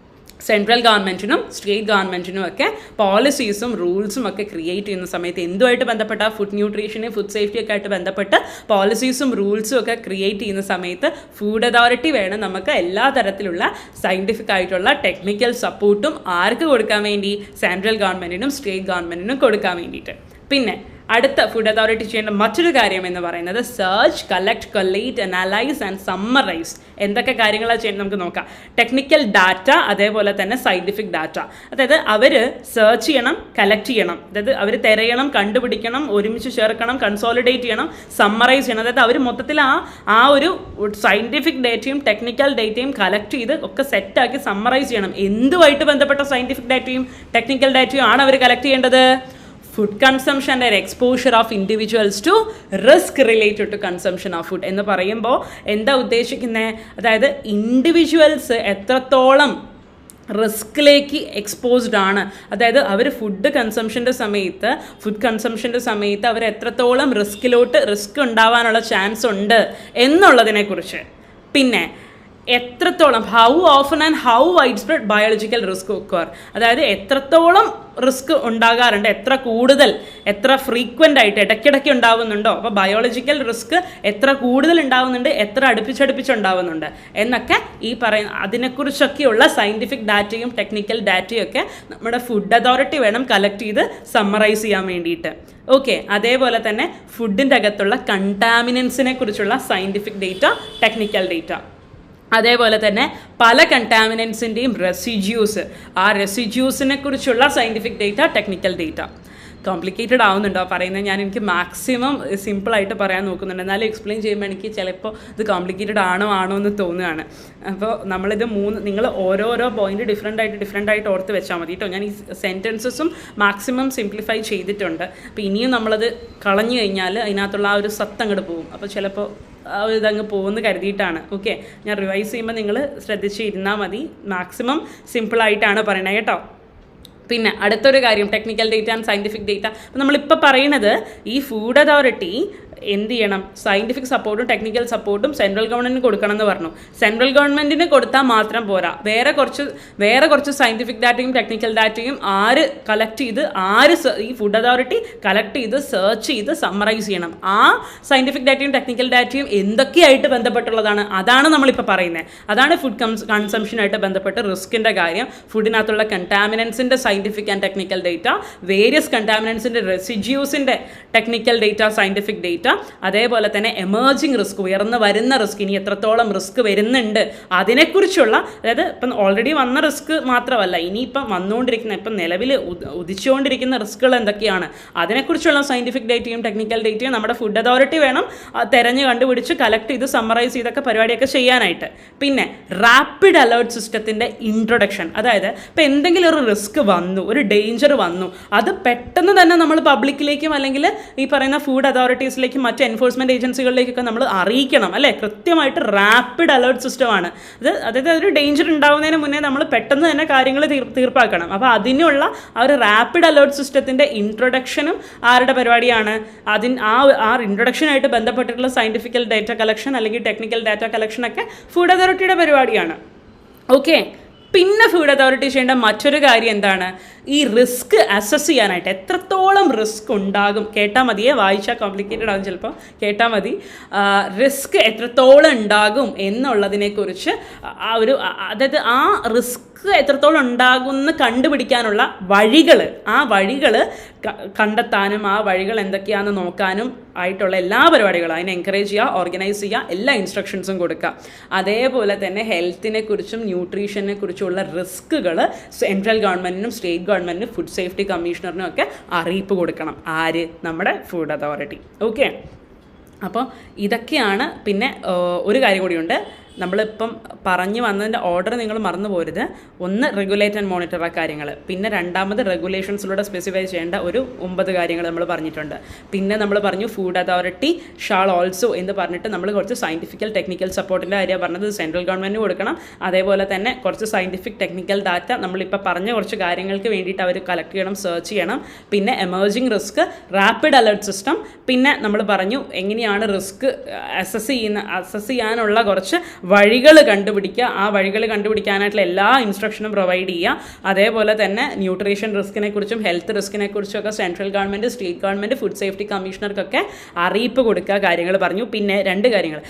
സെൻട്രൽ ഗവൺമെൻറ്റിനും സ്റ്റേറ്റ് ഗവൺമെൻറ്റിനും ഒക്കെ പോളിസീസും റൂൾസും ഒക്കെ ക്രിയേറ്റ് ചെയ്യുന്ന സമയത്ത് എന്തുമായിട്ട് ബന്ധപ്പെട്ട ഫുഡ് ന്യൂട്രീഷനും ഫുഡ് സേഫ്റ്റിയൊക്കെ ആയിട്ട് ബന്ധപ്പെട്ട് പോളിസീസും റൂൾസും ഒക്കെ ക്രിയേറ്റ് ചെയ്യുന്ന സമയത്ത് ഫുഡ് അതോറിറ്റി വേണം നമുക്ക് എല്ലാ തരത്തിലുള്ള സയൻറ്റിഫിക് ആയിട്ടുള്ള ടെക്നിക്കൽ സപ്പോർട്ടും ആർക്ക് കൊടുക്കാൻ വേണ്ടി? സെൻട്രൽ ഗവൺമെൻറ്റിനും സ്റ്റേറ്റ് ഗവൺമെൻറ്റിനും കൊടുക്കാൻ വേണ്ടിയിട്ട്. പിന്നെ അടുത്ത ഫുഡ് അതോറിറ്റി ചെയ്യേണ്ട മറ്റൊരു കാര്യം എന്ന് പറയുന്നത് search, collect, collate, analyse and summarise. എന്തൊക്കെ കാര്യങ്ങളാണ് ചെയ്യുന്നത് നമുക്ക് നോക്കാം. ടെക്നിക്കൽ ഡാറ്റ, അതേപോലെ തന്നെ സയൻറ്റിഫിക് ഡാറ്റ. അതായത് അവർ സെർച്ച് ചെയ്യണം, കളക്ട് ചെയ്യണം, അതായത് അവർ തിരയണം, കണ്ടുപിടിക്കണം, ഒരുമിച്ച് ചേർക്കണം, കൺസോളിഡേറ്റ് ചെയ്യണം, സമ്മറൈസ് ചെയ്യണം. അതായത് അവർ മൊത്തത്തിൽ ആ ഒരു സയൻറ്റിഫിക് ഡേറ്റയും ടെക്നിക്കൽ ഡേറ്റയും കളക്ട് ചെയ്ത് ഒക്കെ സെറ്റാക്കി സമ്മറൈസ് ചെയ്യണം. എന്തുമായിട്ട് ബന്ധപ്പെട്ട സയൻറ്റിഫിക് ഡാറ്റയും ടെക്നിക്കൽ ഡാറ്റയും ആണ് അവർ കളക്ട് ചെയ്യേണ്ടത്? Food consumption and exposure of individuals to risk related to consumption of food എന്ന് പറയുമ്പോൾ എന്താ ഉദ്ദേശിക്കുന്നത്? അതായത് ഇൻഡിവിജ്വൽസ് എത്രത്തോളം റിസ്കിലേക്ക് എക്സ്പോസ്ഡ് ആണ്, അതായത് അവർ ഫുഡ് കൺസംഷൻ്റെ സമയത്ത് അവർ എത്രത്തോളം റിസ്ക് ഉണ്ടാവാനുള്ള ചാൻസ് ഉണ്ട് എന്നുള്ളതിനെക്കുറിച്ച്. പിന്നെ എത്രത്തോളം how often and how wide spread biological risk occur, അതായത് എത്രത്തോളം റിസ്ക് ഉണ്ടാകാറുണ്ട്, എത്ര ഫ്രീക്വൻ്റ് ആയിട്ട് ഇടയ്ക്കിടയ്ക്ക് ഉണ്ടാവുന്നുണ്ടോ, അപ്പോൾ ബയോളജിക്കൽ റിസ്ക് എത്ര കൂടുതൽ ഉണ്ടാവുന്നുണ്ട്, എത്ര അടുപ്പിച്ചുണ്ടാവുന്നുണ്ട് എന്നൊക്കെ ഈ പറയുന്ന അതിനെക്കുറിച്ചൊക്കെയുള്ള സയൻറ്റിഫിക് ഡാറ്റയും ടെക്നിക്കൽ ഡാറ്റയും ഒക്കെ നമ്മുടെ ഫുഡ് അതോറിറ്റി വേണം കളക്ട് ചെയ്ത് സമ്മറൈസ് ചെയ്യാൻ വേണ്ടിയിട്ട്. ഓക്കെ, അതേപോലെ തന്നെ ഫുഡിൻ്റെ അകത്തുള്ള കണ്ടാമിനൻസിനെ കുറിച്ചുള്ള സയൻറ്റിഫിക് ഡേറ്റ, ടെക്നിക്കൽ ഡേറ്റ, അതേപോലെ തന്നെ പല കണ്ടാമിനൻസിൻ്റെയും റെസിഡ്യൂസിനെ കുറിച്ചുള്ള scientific data, technical data. Complicated ആവുന്നുണ്ടോ പറയുന്നത്? എനിക്ക് മാക്സിമം സിമ്പിളായിട്ട് പറയാൻ നോക്കുന്നുണ്ട്, എന്നാലും എക്സ്പ്ലെയിൻ ചെയ്യുമ്പോൾ എനിക്ക് ചിലപ്പോൾ ഇത് കോംപ്ലിക്കേറ്റഡ് ആണോ എന്ന് തോന്നുകയാണ്. അപ്പോൾ നമ്മളിത് നിങ്ങൾ ഓരോരോ പോയിന്റ് ഡിഫറെൻ്റ് ആയിട്ട് ഓർത്ത് വെച്ചാൽ മതി കേട്ടോ. ഞാൻ ഈ സെൻറ്റൻസസും മാക്സിമം സിംപ്ലിഫൈ ചെയ്തിട്ടുണ്ട്. അപ്പോൾ ഇനിയും നമ്മളത് കളഞ്ഞു കഴിഞ്ഞാൽ അതിനകത്തുള്ള ആ ഒരു അങ്ങോട്ട് പോകും. അപ്പോൾ ചിലപ്പോൾ ഇതങ്ങ് പോകുമെന്ന് കരുതിയിട്ടാണ്. ഓക്കെ, ഞാൻ റിവൈസ് ചെയ്യുമ്പോൾ നിങ്ങൾ ശ്രദ്ധിച്ചിരുന്നാൽ മതി. മാക്സിമം സിമ്പിളായിട്ടാണ് പറയണത് കേട്ടോ. പിന്നെ അടുത്തൊരു കാര്യം, technical data and scientific data. അപ്പോൾ നമ്മളിപ്പോൾ പറയുന്നത് ഈ ഫുഡ് അതോറിറ്റി എന്ത് ചെയ്യണം? സയൻറ്റിഫിക് സപ്പോർട്ടും ടെക്നിക്കൽ സപ്പോർട്ടും സെൻട്രൽ ഗവൺമെൻറ്റിന് കൊടുക്കണം എന്ന് പറഞ്ഞു. സെൻട്രൽ ഗവൺമെൻറ്റിന് കൊടുത്താൽ മാത്രം പോരാ, വേറെ കുറച്ച് സയൻറ്റിഫിക് ഡാറ്റയും ടെക്നിക്കൽ ഡാറ്റയും ഈ ഫുഡ് അതോറിറ്റി കളക്ട് ചെയ്ത് സെർച്ച് ചെയ്ത് സമ്മറൈസ് ചെയ്യണം. ആ സയൻറ്റിഫിക് ഡാറ്റയും ടെക്നിക്കൽ ഡാറ്റയും എന്തൊക്കെയായിട്ട് ബന്ധപ്പെട്ടുള്ളതാണ്, അതാണ് നമ്മളിപ്പോൾ പറയുന്നത്. അതാണ് ഫുഡ് കൺസംഷനായിട്ട് ബന്ധപ്പെട്ട് റിസ്കിൻ്റെ കാര്യം, ഫുഡിനകത്തുള്ള കണ്ടാമിനൻസിൻ്റെ scientific and technical data, various കണ്ടാമിനൻസിൻ്റെ റെസിഡ്യൂസിൻ്റെ ടെക്നിക്കൽ ഡേറ്റ, സയൻറ്റിഫിക് ഡേറ്റ, അതേപോലെ തന്നെ എമേർജിങ് റിസ്ക്, ഉയർന്നു വരുന്ന റിസ്ക്, ഇനി എത്രത്തോളം റിസ്ക് വരുന്നുണ്ട് അതിനെക്കുറിച്ചുള്ള, അതായത് ഇപ്പം ഓൾറെഡി വന്ന റിസ്ക് മാത്രമല്ല, ഇനിയിപ്പം വന്നുകൊണ്ടിരിക്കുന്ന, ഇപ്പം നിലവിൽ ഉദിച്ചുകൊണ്ടിരിക്കുന്ന റിസ്കുകൾ എന്തൊക്കെയാണ് അതിനെക്കുറിച്ചുള്ള സയൻറ്റിഫിക് ഡേറ്റയും ടെക്നിക്കൽ ഡേറ്റയും നമ്മുടെ ഫുഡ് അതോറിറ്റി വേണം കണ്ടുപിടിച്ച് കളക്ട് ചെയ്ത് സമ്മറൈസ് ചെയ്തൊക്കെ പരിപാടിയൊക്കെ ചെയ്യാനായിട്ട്. പിന്നെ റാപ്പിഡ് അലേർട്ട് സിസ്റ്റത്തിൻ്റെ ഇൻട്രൊഡക്ഷൻ, അതായത് ഇപ്പം എന്തെങ്കിലും ഒരു റിസ്ക് വന്നു, ഒരു ഡേഞ്ചർ വന്നു, അത് പെട്ടെന്ന് തന്നെ നമ്മൾ പബ്ലിക്കിലേക്കും അല്ലെങ്കിൽ ഈ പറയുന്ന ഫുഡ് അതോറിറ്റീസിലേക്കും മറ്റ് എൻഫോഴ്സ്മെൻറ്റ് ഏജൻസികളിലേക്കൊക്കെ നമ്മൾ അറിയിക്കണം അല്ലേ. കൃത്യമായിട്ട് റാപ്പിഡ് അലേർട്ട് സിസ്റ്റമാണ് അതായത് ഒരു ഡേഞ്ചർ ഉണ്ടാവുന്നതിന് മുന്നേ നമ്മൾ പെട്ടെന്ന് തന്നെ കാര്യങ്ങൾ തീർപ്പാക്കണം. അപ്പോൾ അതിനുള്ള ആ ഒരു റാപ്പിഡ് അലേർട്ട് സിസ്റ്റത്തിൻ്റെ ഇൻട്രൊഡക്ഷനും ആരുടെ പരിപാടിയാണ്? ആ ഇൻട്രൊഡക്ഷനായിട്ട് ബന്ധപ്പെട്ടിട്ടുള്ള സയൻറ്റിഫിക്കൽ ഡാറ്റ കളക്ഷൻ അല്ലെങ്കിൽ ടെക്നിക്കൽ ഡാറ്റ കളക്ഷനൊക്കെ ഫുഡ് അതോറിറ്റിയുടെ പരിപാടിയാണ്. ഓക്കെ, പിന്നെ ഫുഡ് അതോറിറ്റി ചെയ്യേണ്ട മറ്റൊരു കാര്യം എന്താണ്? ഈ റിസ്ക് അസസ് ചെയ്യാനായിട്ട് എത്രത്തോളം റിസ്ക് ഉണ്ടാകും, കേട്ടാൽ മതിയേ, വായിച്ചാൽ കോംപ്ലിക്കേറ്റഡ് ആകും ചിലപ്പോൾ, കേട്ടാൽ മതി. റിസ്ക് എത്രത്തോളം ഉണ്ടാകും എന്നുള്ളതിനെക്കുറിച്ച് അതായത് ആ റിസ്ക് എത്രത്തോളം ഉണ്ടാകുമെന്ന് കണ്ടുപിടിക്കാനുള്ള ആ വഴികൾ കണ്ടെത്താനും ആ വഴികൾ എന്തൊക്കെയാണെന്ന് നോക്കാനും ആയിട്ടുള്ള എല്ലാ പരിപാടികളും അതിനെ എൻകറേജ് ചെയ്യുക, ഓർഗനൈസ് ചെയ്യുക, എല്ലാ ഇൻസ്ട്രക്ഷൻസും കൊടുക്കുക. അതേപോലെ തന്നെ ഹെൽത്തിനെ കുറിച്ചും ന്യൂട്രീഷനെ കുറിച്ചുള്ള റിസ്കുകൾ സെൻട്രൽ ഗവൺമെൻറ്റിനും സ്റ്റേറ്റ് ഗവൺമെൻറ്റിനും ഫുഡ് സേഫ്റ്റി കമ്മീഷണറിനും ഒക്കെ അറിയിപ്പ് കൊടുക്കണം. ആര്? നമ്മുടെ ഫുഡ് അതോറിറ്റി. ഓക്കെ, അപ്പോൾ ഇതൊക്കെയാണ്. പിന്നെ ഒരു കാര്യം കൂടിയുണ്ട്, നമ്മളിപ്പം പറഞ്ഞു വന്നതിൻ്റെ ഓർഡർ നിങ്ങൾ മറന്നു പോരുത്. ഒന്ന്, റെഗുലേറ്റ് ആൻഡ് മോണിറ്റർ ആ കാര്യങ്ങൾ. പിന്നെ രണ്ടാമത്, റെഗുലേഷൻസിലൂടെ സ്പെസിഫൈ ചെയ്യേണ്ട ഒരു 9 കാര്യങ്ങൾ നമ്മൾ പറഞ്ഞിട്ടുണ്ട്. പിന്നെ നമ്മൾ പറഞ്ഞു ഫുഡ് അതോറിറ്റി ഷാൾ ഓൾസോ എന്ന് പറഞ്ഞിട്ട് നമ്മൾ കുറച്ച് സയൻറ്റിഫിക്കൽ ടെക്നിക്കൽ സപ്പോർട്ടിൻ്റെ കാര്യം പറഞ്ഞത് സെൻട്രൽ ഗവൺമെൻറ്റിന് കൊടുക്കണം. അതേപോലെ തന്നെ കുറച്ച് സയൻറ്റിഫിക് ടെക്നിക്കൽ ഡാറ്റ നമ്മളിപ്പോൾ പറഞ്ഞ കുറച്ച് കാര്യങ്ങൾക്ക് വേണ്ടിയിട്ട് അവർ കളക്ട് ചെയ്യണം, സെർച്ച് ചെയ്യണം. പിന്നെ emerging risk, rapid alert system, പിന്നെ നമ്മൾ പറഞ്ഞു എങ്ങനെയാണ് റിസ്ക് അസസ് ചെയ്യാനുള്ള കുറച്ച് വഴികൾ കണ്ടുപിടിക്കുക. ആ വഴികൾ കണ്ടുപിടിക്കാനായിട്ടുള്ള എല്ലാ ഇൻസ്ട്രക്ഷനും പ്രൊവൈഡ് ചെയ്യുക. അതേപോലെ തന്നെ ന്യൂട്രീഷൻ റിസ്കിനെ കുറിച്ചും ഹെൽത്ത് റിസ്കിനെ കുറിച്ചും ഒക്കെ central government, state government, food safety കമ്മീഷണർക്കൊക്കെ അറിയിപ്പ് കൊടുക്കുക, കാര്യങ്ങൾ പറഞ്ഞു. പിന്നെ 2 കാര്യങ്ങൾ,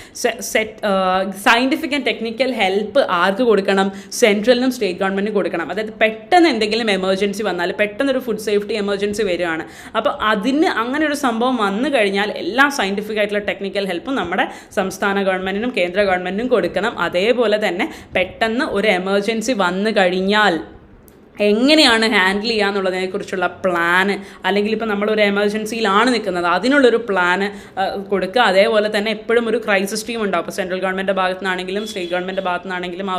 സയൻറ്റിഫിക് ആൻഡ് ടെക്നിക്കൽ ഹെൽപ്പ് ആർക്ക് കൊടുക്കണം? സെൻട്രലിനും സ്റ്റേറ്റ് ഗവൺമെൻറ്റിനും കൊടുക്കണം. അതായത് പെട്ടെന്ന് എന്തെങ്കിലും എമർജൻസി വന്നാൽ, പെട്ടെന്നൊരു ഫുഡ് സേഫ്റ്റി എമർജൻസി വരികയാണ്, അപ്പോൾ അതിന് അങ്ങനെ ഒരു സംഭവം വന്നു കഴിഞ്ഞാൽ എല്ലാ സയൻറ്റിഫിക് ആയിട്ടുള്ള ടെക്നിക്കൽ ഹെൽപ്പും നമ്മുടെ സംസ്ഥാന ഗവൺമെൻറ്റിനും കേന്ദ്ര ഗവൺമെൻറ്റിനും കൊടുക്കണം. അതേപോലെ തന്നെ പെട്ടെന്ന് ഒരു എമർജൻസി വന്നു കഴിഞ്ഞാൽ എങ്ങനെയാണ് ഹാൻഡിൽ ചെയ്യുക എന്നുള്ളതിനെക്കുറിച്ചുള്ള പ്ലാന്, അല്ലെങ്കിൽ ഇപ്പോൾ നമ്മളൊരു എമർജൻസിയിലാണ് നിൽക്കുന്നത് അതിനുള്ളൊരു പ്ലാന് കൊടുക്കുക. അതേപോലെ തന്നെ എപ്പോഴും ഒരു ക്രൈസിസ് ടീം ഉണ്ടാവും. ഇപ്പോൾ സെൻട്രൽ ഗവൺമെൻറ് ഭാഗത്തു നിന്നാണെങ്കിലും സ്റ്റേറ്റ് ഗവൺമെൻറ് ഭാഗത്തു നിന്നാണെങ്കിലും ആ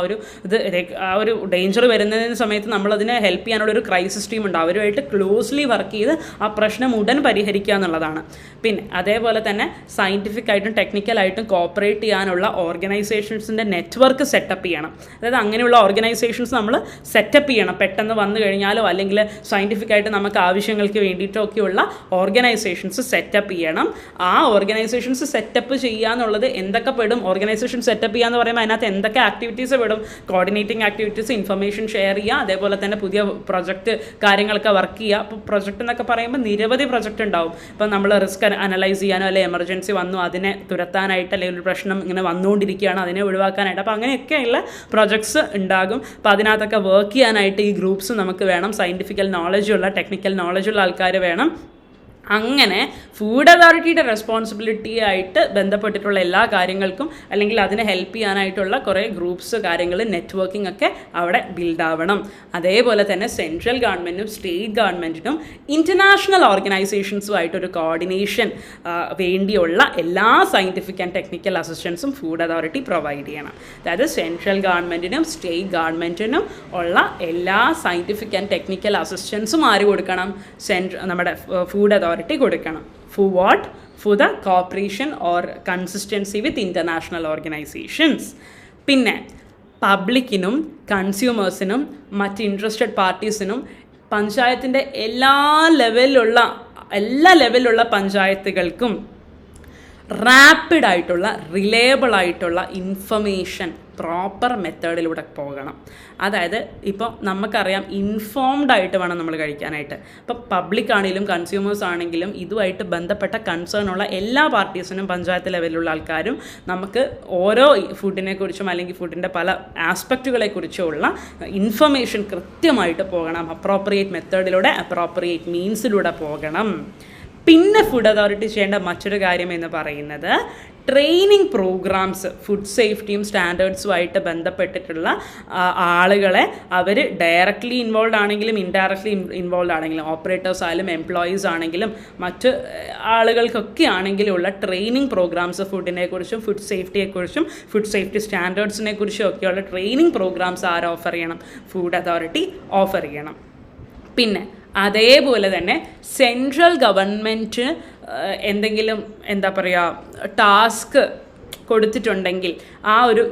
ഒരു ഡേഞ്ചർ വരുന്നതിന് സമയത്ത് നമ്മളതിനെ ഹെൽപ്പ് ചെയ്യാനുള്ളൊരു ക്രൈസിസ് ടീം ഉണ്ടാവും. അവരുമായിട്ട് ക്ലോസ്ലി വർക്ക് ചെയ്ത് ആ പ്രശ്നം ഉടൻ പരിഹരിക്കുക എന്നുള്ളതാണ്. പിന്നെ അതേപോലെ തന്നെ സയൻറ്റിഫിക് ആയിട്ടും ടെക്നിക്കലായിട്ടും കോപ്പറേറ്റ് ചെയ്യാനുള്ള ഓർഗനൈസേഷൻസിൻ്റെ നെറ്റ്വർക്ക് സെറ്റപ്പ് ചെയ്യണം. അതായത് അങ്ങനെയുള്ള ഓർഗനൈസേഷൻസ് നമ്മൾ സെറ്റപ്പ് ചെയ്യണം. പെട്ടെന്ന് വന്നു കഴിഞ്ഞാലോ അല്ലെങ്കിൽ സയൻറ്റിഫിക് ആയിട്ട് നമുക്ക് ആവശ്യങ്ങൾക്ക് വേണ്ടിയിട്ടോ ഒക്കെയുള്ള ഓർഗനൈസേഷൻസ് സെറ്റപ്പ് ചെയ്യണം. ആ ഓർഗനൈസേഷൻസ് സെറ്റപ്പ് ചെയ്യുക എന്നുള്ളത് എന്തൊക്കെ പെടും? ഓർഗനൈസേഷൻ സെറ്റപ്പ് ചെയ്യുക എന്ന് പറയുമ്പോൾ അതിനകത്ത് എന്തൊക്കെ ആക്ടിവിറ്റീസ് പെടും? കോർഡിനേറ്റിംഗ് ആക്ടിവിറ്റീസ്, ഇൻഫർമേഷൻ ഷെയർ ചെയ്യുക, അതേപോലെ തന്നെ പുതിയ പ്രൊജക്റ്റ് കാര്യങ്ങളൊക്കെ വർക്ക് ചെയ്യുക. അപ്പോൾ പ്രൊജക്റ്റ് എന്നൊക്കെ പറയുമ്പോൾ നിരവധി പ്രൊജക്റ്റ് ഉണ്ടാവും. ഇപ്പം നമ്മൾ റിസ്ക് അനലൈസ് ചെയ്യാനോ അല്ലെങ്കിൽ എമർജൻസി വന്നു അതിനെ തുരത്താനായിട്ട്, അല്ലെങ്കിൽ ഒരു പ്രശ്നം ഇങ്ങനെ വന്നുകൊണ്ടിരിക്കുകയാണ് അതിനെ ഒഴിവാക്കാനായിട്ട്, അപ്പോൾ അങ്ങനെയൊക്കെയുള്ള പ്രൊജക്ട്സ് ഉണ്ടാകും. അപ്പോൾ അതിനകത്തൊക്കെ വർക്ക് ചെയ്യാനായിട്ട് ഈ ഗ്രൂപ്പ്സ് നമുക്ക് വേണം. സയൻറ്റിഫിക്കൽ നോളജുള്ള, ടെക്നിക്കൽ നോളജുള്ള ആൾക്കാർ വേണം. അങ്ങനെ ഫുഡ് അതോറിറ്റിയുടെ റെസ്പോൺസിബിലിറ്റി ആയിട്ട് ബന്ധപ്പെട്ടിട്ടുള്ള എല്ലാ കാര്യങ്ങൾക്കും അല്ലെങ്കിൽ അതിനെ ഹെൽപ്പ് ചെയ്യാനായിട്ടുള്ള കുറേ ഗ്രൂപ്പ്സ്, കാര്യങ്ങൾ, നെറ്റ്വർക്കിംഗ് ഒക്കെ അവിടെ ബിൽഡാവണം. അതേപോലെ തന്നെ സെൻട്രൽ ഗവൺമെൻറ്റും സ്റ്റേറ്റ് ഗവൺമെൻറ്റിനും ഇൻ്റർനാഷണൽ ഓർഗനൈസേഷൻസുമായിട്ടൊരു കോർഡിനേഷൻ വേണ്ടിയുള്ള എല്ലാ സയൻറ്റിഫിക് ആൻഡ് ടെക്നിക്കൽ അസിസ്റ്റൻസും ഫുഡ് അതോറിറ്റി പ്രൊവൈഡ് ചെയ്യണം. അതായത് സെൻട്രൽ ഗവൺമെൻറ്റിനും സ്റ്റേറ്റ് ഗവൺമെൻറ്റിനും ഉള്ള എല്ലാ സയൻറ്റിഫിക് ആൻഡ് ടെക്നിക്കൽ അസിസ്റ്റൻസും ആര് കൊടുക്കണം? നമ്മുടെ ഫുഡ് അതോറിറ്റി കൊടുക്കണം. For what? For the cooperation or consistency with international organizations. പിന്നെ പബ്ലിക്കിനും കൺസ്യൂമേഴ്സിനും മറ്റ് ഇൻട്രസ്റ്റഡ് പാർട്ടീസിനും പഞ്ചായത്തിൻ്റെ എല്ലാ ലെവലിലുള്ള പഞ്ചായത്തുകൾക്കും റാപ്പിഡായിട്ടുള്ള, റിലയബിളായിട്ടുള്ള ഇൻഫർമേഷൻ പ്രോപ്പർ മെത്തേഡിലൂടെ പോകണം. അതായത് ഇപ്പോൾ നമുക്കറിയാം ഇൻഫോംഡ് ആയിട്ട് വേണം നമ്മൾ കഴിക്കാനായിട്ട്. ഇപ്പോൾ പബ്ലിക് ആണെങ്കിലും കൺസ്യൂമേഴ്സ് ആണെങ്കിലും ഇതുമായിട്ട് ബന്ധപ്പെട്ട കൺസേൺ ഉള്ള എല്ലാ പാർട്ടീസിനും പഞ്ചായത്ത് ലെവലിലുള്ള ആൾക്കാരും നമുക്ക് ഓരോ ഫുഡിനെ കുറിച്ചും അല്ലെങ്കിൽ ഫുഡിൻ്റെ പല ആസ്പെക്റ്റുകളെക്കുറിച്ചുള്ള ഇൻഫർമേഷൻ കൃത്യമായിട്ട് പോകണം. അപ്രോപ്രിയേറ്റ് മെത്തേഡിലൂടെ, അപ്രോപ്രിയേറ്റ് മീൻസിലൂടെ പോകണം. പിന്നെ ഫുഡ് അതോറിറ്റി ചെയ്യേണ്ട മറ്റൊരു കാര്യം എന്ന് പറയുന്നത് ട്രെയിനിങ് പ്രോഗ്രാംസ്, ഫുഡ് സേഫ്റ്റിയും സ്റ്റാൻഡേർഡ്സുമായിട്ട് ബന്ധപ്പെട്ടിട്ടുള്ള ആളുകളെ അവർ ഡയറക്റ്റ്ലി ഇൻവോൾവ് ആണെങ്കിലും ഇൻഡയറക്റ്റ്ലി ഇൻവോൾവ് ആണെങ്കിലും, ഓപ്പറേറ്റേഴ്സ് ആയാലും എംപ്ലോയീസ് ആണെങ്കിലും മറ്റ് ആളുകൾക്കൊക്കെ ആണെങ്കിലും ഉള്ള ട്രെയിനിങ് പ്രോഗ്രാംസ്, ഫുഡിനെക്കുറിച്ചും ഫുഡ് സേഫ്റ്റിയെക്കുറിച്ചും ഫുഡ് സേഫ്റ്റി സ്റ്റാൻഡേർഡ്സിനെ കുറിച്ചും ഒക്കെയുള്ള ട്രെയിനിങ് പ്രോഗ്രാംസ് ആര് ഓഫർ ചെയ്യണം? ഫുഡ് അതോറിറ്റി ഓഫർ ചെയ്യണം. പിന്നെ അതേപോലെ തന്നെ സെൻട്രൽ ഗവൺമെൻറ് എന്തെങ്കിലും ടാസ്ക് കൊടുത്തിട്ടുണ്ടെങ്കിൽ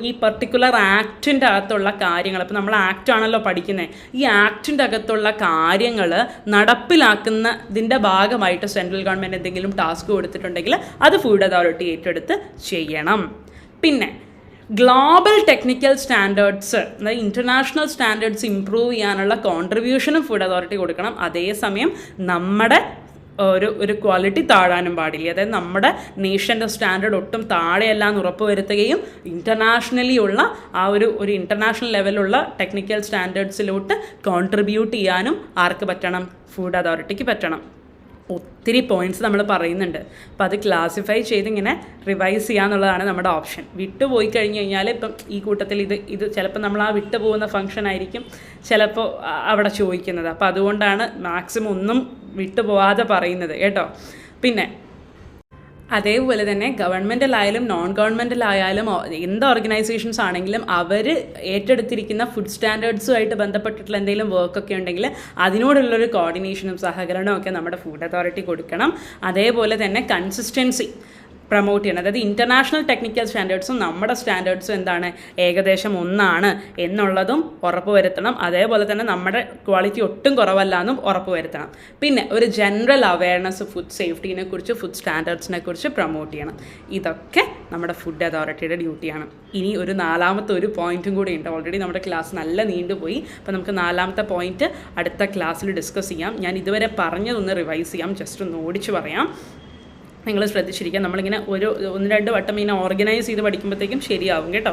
ഈ പർട്ടിക്കുലർ ആക്ടിൻ്റെ അകത്തുള്ള കാര്യങ്ങൾ, ഇപ്പോൾ നമ്മൾ ആക്റ്റാണല്ലോ പഠിക്കുന്നത്, ഈ ആക്ടിൻ്റെ അകത്തുള്ള കാര്യങ്ങൾ നടപ്പിലാക്കുന്നതിൻ്റെ ഭാഗമായിട്ട് സെൻട്രൽ ഗവൺമെൻറ് എന്തെങ്കിലും ടാസ്ക് കൊടുത്തിട്ടുണ്ടെങ്കിൽ അത് ഫുഡ് അതോറിറ്റി ഏറ്റെടുത്ത് ചെയ്യണം. പിന്നെ ഗ്ലോബൽ ടെക്നിക്കൽ സ്റ്റാൻഡേർഡ്സ്, അതായത് ഇൻ്റർനാഷണൽ സ്റ്റാൻഡേർഡ്സ് ഇമ്പ്രൂവ് ചെയ്യാനുള്ള കോൺട്രിബ്യൂഷനും ഫുഡ് അതോറിറ്റി കൊടുക്കണം. അതേസമയം നമ്മുടെ ഒരു ക്വാളിറ്റി താഴാനും പാടില്ല. അതായത് നമ്മുടെ നേഷൻ്റെ സ്റ്റാൻഡേർഡ് ഒട്ടും താഴെയല്ല എന്ന് ഉറപ്പ് വരുത്തുകയും ഇൻ്റർനാഷണലി ഉള്ള ഒരു ഇൻ്റർനാഷണൽ ലെവലുള്ള ടെക്നിക്കൽ സ്റ്റാൻഡേർഡ്സിലോട്ട് കോൺട്രിബ്യൂട്ട് ചെയ്യാനും ആർക്ക് പറ്റണം? ഫുഡ് അതോറിറ്റിക്ക് പറ്റണം. ഒത്തിരി പോയിൻറ്റ്സ് നമ്മൾ പറയുന്നുണ്ട്. അപ്പോൾ അത് ക്ലാസിഫൈ ചെയ്ത് ഇങ്ങനെ റിവൈസ് ചെയ്യാന്നുള്ളതാണ് നമ്മുടെ ഓപ്ഷൻ. വിട്ടുപോയി കഴിഞ്ഞ് കഴിഞ്ഞാൽ ഇപ്പം ഈ കൂട്ടത്തിൽ ഇത് ചിലപ്പോൾ നമ്മൾ ആ വിട്ടുപോകുന്ന ഫംഗ്ഷൻ ആയിരിക്കും ചിലപ്പോൾ അവിടെ ചോദിക്കുന്നത്. അപ്പോൾ അതുകൊണ്ടാണ് മാക്സിമം ഒന്നും വിട്ടുപോകാതെ പറയുന്നത് കേട്ടോ. പിന്നെ അതേപോലെ തന്നെ ഗവൺമെൻറ്റിലായാലും നോൺ ഗവൺമെൻറ്റിലായാലും എന്ത് ഓർഗനൈസേഷൻസ് ആണെങ്കിലും അവർ ഏറ്റെടുത്തിരിക്കുന്ന ഫുഡ് സ്റ്റാൻഡേർഡ്സുമായിട്ട് ബന്ധപ്പെട്ടിട്ടുള്ള എന്തെങ്കിലും വർക്കൊക്കെ ഉണ്ടെങ്കിൽ അതിനോടുള്ളൊരു കോർഡിനേഷനും സഹകരണവും ഒക്കെ നമ്മുടെ ഫുഡ് അതോറിറ്റി കൊടുക്കണം. അതേപോലെ തന്നെ കൺസിസ്റ്റൻസി പ്രൊമോട്ട് ചെയ്യണം. അതായത് ഇൻ്റർനാഷണൽ ടെക്നിക്കൽ സ്റ്റാൻഡേർഡ്സും നമ്മുടെ സ്റ്റാൻഡേർഡ്സും എന്താണ്, ഏകദേശം ഒന്നാണ് എന്നുള്ളതും ഉറപ്പ് വരുത്തണം. അതേപോലെ തന്നെ നമ്മുടെ ക്വാളിറ്റി ഒട്ടും കുറവല്ല എന്നും ഉറപ്പ് വരുത്തണം. പിന്നെ ഒരു ജനറൽ അവയർനെസ് ഫുഡ് സേഫ്റ്റിനെ കുറിച്ച്, ഫുഡ് സ്റ്റാൻഡേർഡ്സിനെ കുറിച്ച് പ്രൊമോട്ട് ചെയ്യണം. ഇതൊക്കെ നമ്മുടെ ഫുഡ് അതോറിറ്റിയുടെ ഡ്യൂട്ടിയാണ്. ഇനി ഒരു നാലാമത്തെ ഒരു പോയിൻറ്റും കൂടി ഉണ്ട്. ഓൾറെഡി നമ്മുടെ ക്ലാസ് നല്ല നീണ്ടുപോയി. അപ്പോൾ നമുക്ക് നാലാമത്തെ പോയിൻറ്റ് അടുത്ത ക്ലാസ്സിൽ ഡിസ്കസ് ചെയ്യാം. ഞാൻ ഇതുവരെ പറഞ്ഞതൊന്ന് റിവൈസ് ചെയ്യാം, ജസ്റ്റ് ഒന്ന് ഓടിച്ച് പറയാം. നിങ്ങൾ ശ്രദ്ധിച്ചിരിക്കുക. നമ്മളിങ്ങനെ 1-2 വട്ടം ഇങ്ങനെ ഓർഗനൈസ് ചെയ്ത് പഠിക്കുമ്പോഴത്തേക്കും ശരിയാവും കേട്ടോ.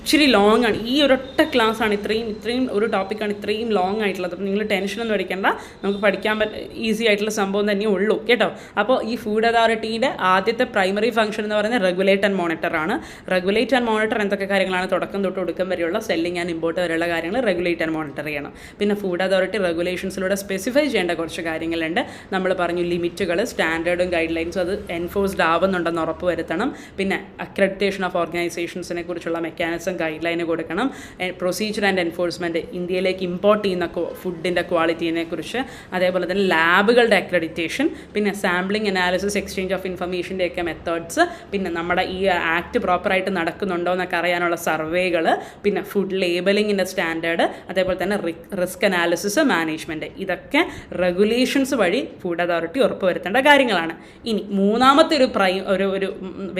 ഇച്ചിരി ലോങ് ആണ്. ഈ ഒരൊറ്റ ക്ലാസ്സാണ് ഇത്രയും ഒരു ടോപ്പിക്കാണ് ഇത്രയും ലോങ് ആയിട്ടുള്ളത്. അപ്പോൾ നിങ്ങൾ ടെൻഷനൊന്നും അടിക്കേണ്ട, നമുക്ക് പഠിക്കാൻ ഈസി ആയിട്ടുള്ള സംഭവം തന്നെ ഉള്ളൂ കേട്ടോ. അപ്പോൾ ഈ ഫുഡ് അതോറിറ്റിയുടെ ആദ്യത്തെ പ്രൈമറി ഫംഗ്ഷൻ എന്ന് പറയുന്നത് റെഗുലേറ്റ് ആൻഡ് മോണിറ്റർ ആണ്. റെഗുലേറ്റ് ആൻഡ് മോണിറ്റർ എന്തൊക്കെ കാര്യങ്ങളാണ്? തുടക്കം തൊട്ട് ഒടുക്കം വരെയുള്ള സെല്ലിംഗ് ആൻഡ് ഇമ്പോർട്ട് വരെയുള്ള കാര്യങ്ങൾ റെഗുലേറ്റ് ആൻഡ് മോണിറ്റർ ചെയ്യണം. പിന്നെ ഫുഡ് അതോറിറ്റി റെഗുലേഷൻസിലൂടെ സ്പെസിഫൈ ചെയ്യേണ്ട കുറച്ച് കാര്യങ്ങളുണ്ട്. നമ്മൾ പറഞ്ഞു ലിമിറ്റുകൾ, സ്റ്റാൻഡേർഡും ഗൈഡ് ലൈൻസും അത് എൻഫോഴ്സ്ഡ് ആവുന്നുണ്ടെന്ന് ഉറപ്പ് വരുത്തണം. പിന്നെ അക്രഡിറ്റേഷൻ ഓഫ് ഓർഗനൈസേഷൻസിനെ കുറിച്ചുള്ള മെക്കാനിസം ഗൈഡ് ലൈന് കൊടുക്കണം. പ്രൊസീജിയർ ആൻഡ് എൻഫോഴ്സ്മെൻറ്റ്, ഇന്ത്യയിലേക്ക് ഇമ്പോർട്ട് ചെയ്യുന്ന ഫുഡിൻ്റെ ക്വാളിറ്റീനെ കുറിച്ച്, അതേപോലെ തന്നെ ലാബുകളുടെ അക്രഡിറ്റേഷൻ, പിന്നെ സാമ്പിളിംഗ് അനാലിസിസ്, എക്സ്ചേഞ്ച് ഓഫ് ഇൻഫർമേഷൻ്റെയൊക്കെ മെത്തേഡ്സ്, പിന്നെ നമ്മുടെ ഈ ആക്ട് പ്രോപ്പറായിട്ട് നടക്കുന്നുണ്ടോ എന്നൊക്കെ അറിയാനുള്ള സർവേകൾ, പിന്നെ ഫുഡ് ലേബലിങ്ങിൻ്റെ സ്റ്റാൻഡേർഡ്, അതേപോലെ തന്നെ റിസ്ക് അനാലിസിസ്, മാനേജ്മെൻറ്റ്, ഇതൊക്കെ റെഗുലേഷൻസ് വഴി ഫുഡ് അതോറിറ്റി ഉറപ്പുവരുത്തേണ്ട കാര്യങ്ങളാണ്. ഇനി മൂന്നാമത്തെ ഒരു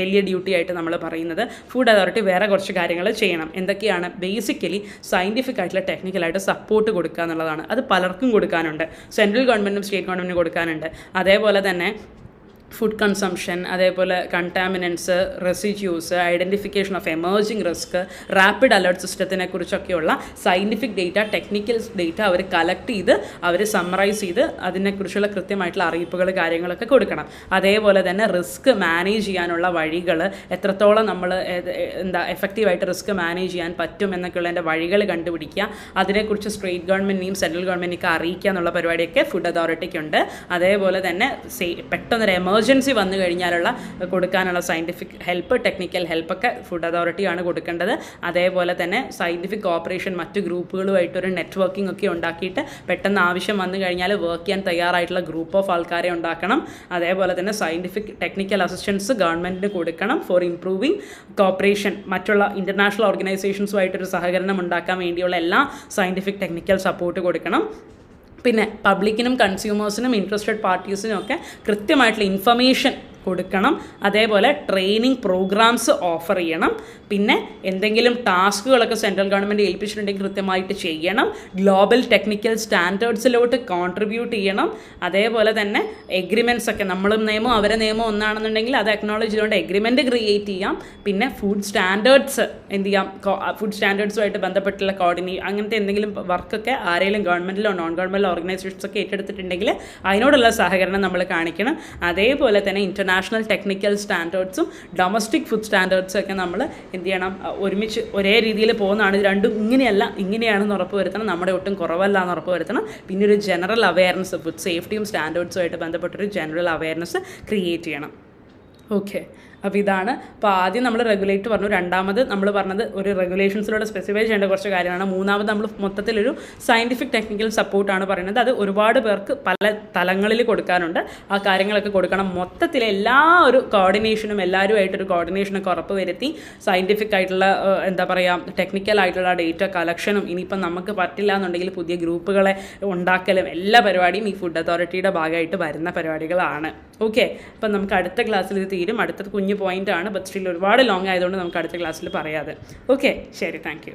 വലിയ ഡ്യൂട്ടി ആയിട്ട് നമ്മൾ പറയുന്നത് ഫുഡ് അതോറിറ്റി വേറെ കുറച്ച് കാര്യങ്ങൾ ചെയ്യണം. എന്തൊക്കെയാണ്? ബേസിക്കലി സയൻറ്റിഫിക് ആയിട്ടുള്ള ടെക്നിക്കലായിട്ട് സപ്പോർട്ട് കൊടുക്കുക എന്നുള്ളതാണ്. അത് പലർക്കും കൊടുക്കാനുണ്ട്. സെൻട്രൽ ഗവൺമെൻറ്റും സ്റ്റേറ്റ് ഗവൺമെൻറ്റിനും കൊടുക്കാനുണ്ട്. അതേപോലെ തന്നെ ഫുഡ് കൺസംഷൻ, അതേപോലെ contaminants, residues, identification of emerging risk, rapid alert സിസ്റ്റത്തിനെ കുറിച്ചൊക്കെയുള്ള സയൻറ്റിഫിക് ഡേറ്റ, ടെക്നിക്കൽ ഡേറ്റ അവർ കളക്ട് ചെയ്ത് അവർ സമ്മറൈസ് ചെയ്ത് അതിനെക്കുറിച്ചുള്ള കൃത്യമായിട്ടുള്ള അറിയിപ്പുകൾ കാര്യങ്ങളൊക്കെ കൊടുക്കണം. അതേപോലെ തന്നെ റിസ്ക് മാനേജ് ചെയ്യാനുള്ള വഴികൾ, എത്രത്തോളം നമ്മൾ എഫക്റ്റീവായിട്ട് റിസ്ക് മാനേജ് ചെയ്യാൻ പറ്റും എന്നൊക്കെയുള്ളതിൻ്റെ വഴികൾ കണ്ടുപിടിക്കുക. അതിനെക്കുറിച്ച് സ്റ്റേറ്റ് ഗവൺമെൻറ്റിനെയും സെൻട്രൽ ഗവൺമെൻറ്റിനൊക്കെ അറിയിക്കുക എന്നുള്ള പരിപാടിയൊക്കെ ഫുഡ് അതോറിറ്റിക്കുണ്ട്. അതേപോലെ തന്നെ പെട്ടെന്നൊരു എമർജൻസി വന്നു കഴിഞ്ഞാലുള്ള കൊടുക്കാനുള്ള സയൻറ്റിഫിക് ഹെൽപ്പ്, ടെക്നിക്കൽ ഹെൽപ്പൊക്കെ ഫുഡ് അതോറിറ്റിയാണ് കൊടുക്കേണ്ടത്. അതേപോലെ തന്നെ സയൻറ്റിഫിക് കോപ്പറേഷൻ, മറ്റ് ഗ്രൂപ്പുകളുമായിട്ടൊരു നെറ്റ്വർക്കിംഗ് ഒക്കെ ഉണ്ടാക്കിയിട്ട് പെട്ടെന്ന് ആവശ്യം വന്നു കഴിഞ്ഞാൽ വർക്ക് ചെയ്യാൻ തയ്യാറായിട്ടുള്ള ഗ്രൂപ്പ് ഓഫ് ആൾക്കാരെ ഉണ്ടാക്കണം. അതേപോലെ തന്നെ സയൻറ്റിഫിക് ടെക്നിക്കൽ അസിസ്റ്റൻസ് ഗവൺമെൻറ്റിന് കൊടുക്കണം ഫോർ ഇംപ്രൂവിങ് കോപ്പറേഷൻ. മറ്റുള്ള ഇൻ്റർനാഷണൽ ഓർഗനൈസേഷൻസുമായിട്ടൊരു സഹകരണം ഉണ്ടാക്കാൻ വേണ്ടിയുള്ള എല്ലാ സയൻറ്റിഫിക് ടെക്നിക്കൽ സപ്പോർട്ട് കൊടുക്കണം. പിന്നെ പബ്ലിക്കിനും കൺസ്യൂമേഴ്സിനും ഇൻട്രസ്റ്റഡ് പാർട്ടീസിനും ഒക്കെ കൃത്യമായിട്ടുള്ള ഇൻഫർമേഷൻ കൊടുക്കണം. അതേപോലെ ട്രെയിനിങ് പ്രോഗ്രാംസ് ഓഫർ ചെയ്യണം. പിന്നെ എന്തെങ്കിലും ടാസ്കുകളൊക്കെ സെൻട്രൽ ഗവൺമെൻറ് ഏൽപ്പിച്ചിട്ടുണ്ടെങ്കിൽ കൃത്യമായിട്ട് ചെയ്യണം. ഗ്ലോബൽ ടെക്നിക്കൽ സ്റ്റാൻഡേർഡ്സിലോട്ട് കോൺട്രിബ്യൂട്ട് ചെയ്യണം. അതേപോലെ തന്നെ എഗ്രിമെൻറ്റ്സ് ഒക്കെ, നമ്മളും നിയമം അവരെ നിയമം ഒന്നാണെന്നുണ്ടെങ്കിൽ അത് അക്നോളജ് ചെയ്തുകൊണ്ട് എഗ്രിമെൻറ്റ് ക്രിയേറ്റ് ചെയ്യാം. പിന്നെ ഫുഡ് സ്റ്റാൻഡേർഡ്സ് എന്ത് ചെയ്യാം, ഫുഡ് സ്റ്റാൻഡേർഡ്സുമായിട്ട് ബന്ധപ്പെട്ടുള്ള അങ്ങനത്തെ എന്തെങ്കിലും വർക്കൊക്കെ ആരെങ്കിലും ഗവൺമെൻറ്റിലോ നോൺ ഗവൺമെൻറ്റൽ ഓർഗനൈസേഷൻസ് ഒക്കെ ഏറ്റെടുത്തിട്ടുണ്ടെങ്കിൽ അതിനോടുള്ള സഹകരണം നമ്മൾ കാണിക്കണം. അതേപോലെ തന്നെ നാഷണൽ ടെക്നിക്കൽ സ്റ്റാൻഡേർഡ്സും ഡൊമസ്റ്റിക് ഫുഡ് സ്റ്റാൻഡേർഡ്സും ഒക്കെ നമ്മൾ എന്ത് ചെയ്യണം, ഒരുമിച്ച് ഒരേ രീതിയിൽ പോകുന്നതാണ്. ഇത് രണ്ടും ഇങ്ങനെയല്ല ഇങ്ങനെയാണെന്ന് ഉറപ്പ് വരുത്തണം. നമ്മുടെ ഒട്ടും കുറവല്ല എന്ന് ഉറപ്പ് വരുത്തണം. പിന്നെ ഒരു ജനറൽ അവയർനെസ്, ഫുഡ് സേഫ്റ്റിയും സ്റ്റാൻഡേർഡ്സുമായിട്ട് ബന്ധപ്പെട്ടൊരു ജനറൽ അവയർനെസ് ക്രിയേറ്റ് ചെയ്യണം. ഓക്കെ, അപ്പോൾ ഇതാണ്. അപ്പോൾ ആദ്യം നമ്മൾ റെഗുലേറ്റ് പറഞ്ഞു, രണ്ടാമത് നമ്മൾ പറഞ്ഞത് ഒരു റെഗുലേഷൻസിലൂടെ സ്പെസിഫൈ ചെയ്യേണ്ട കുറച്ച് കാര്യമാണ്, മൂന്നാമത് നമ്മൾ മൊത്തത്തിലൊരു സയൻറ്റിഫിക് ടെക്നിക്കൽ സപ്പോർട്ടാണ് പറയുന്നത്. അത് ഒരുപാട് പേർക്ക് പല തലങ്ങളിൽ കൊടുക്കാനുണ്ട്. ആ കാര്യങ്ങളൊക്കെ കൊടുക്കണം. മൊത്തത്തിൽ എല്ലാ ഒരു കോർഡിനേഷനും, എല്ലാവരുമായിട്ടൊരു കോർഡിനേഷനൊക്കെ ഉറപ്പ് വരുത്തി സയൻറ്റിഫിക് ആയിട്ടുള്ള എന്താ പറയുക, ടെക്നിക്കൽ ആയിട്ടുള്ള ഡേറ്റ കളക്ഷനും, ഇനിയിപ്പം നമുക്ക് പറ്റില്ല എന്നുണ്ടെങ്കിൽ പുതിയ ഗ്രൂപ്പുകളെ ഉണ്ടാക്കലും, എല്ലാ പരിപാടിയും ഈ ഫുഡ് അതോറിറ്റിയുടെ ഭാഗമായിട്ട് വരുന്ന പരിപാടികളാണ്. ഓക്കെ, അപ്പം നമുക്ക് അടുത്ത ക്ലാസ്സിൽ ഇത് തീരും. അടുത്തത് കുഞ്ഞു പോയിൻ്റാണ്, ബട്ട് സ്റ്റിൽ ഒരുപാട് ലോങ് ആയതുകൊണ്ട് നമുക്ക് അടുത്ത ക്ലാസ്സിൽ പറയാതെ. ഓക്കെ, ശരി, താങ്ക് യു.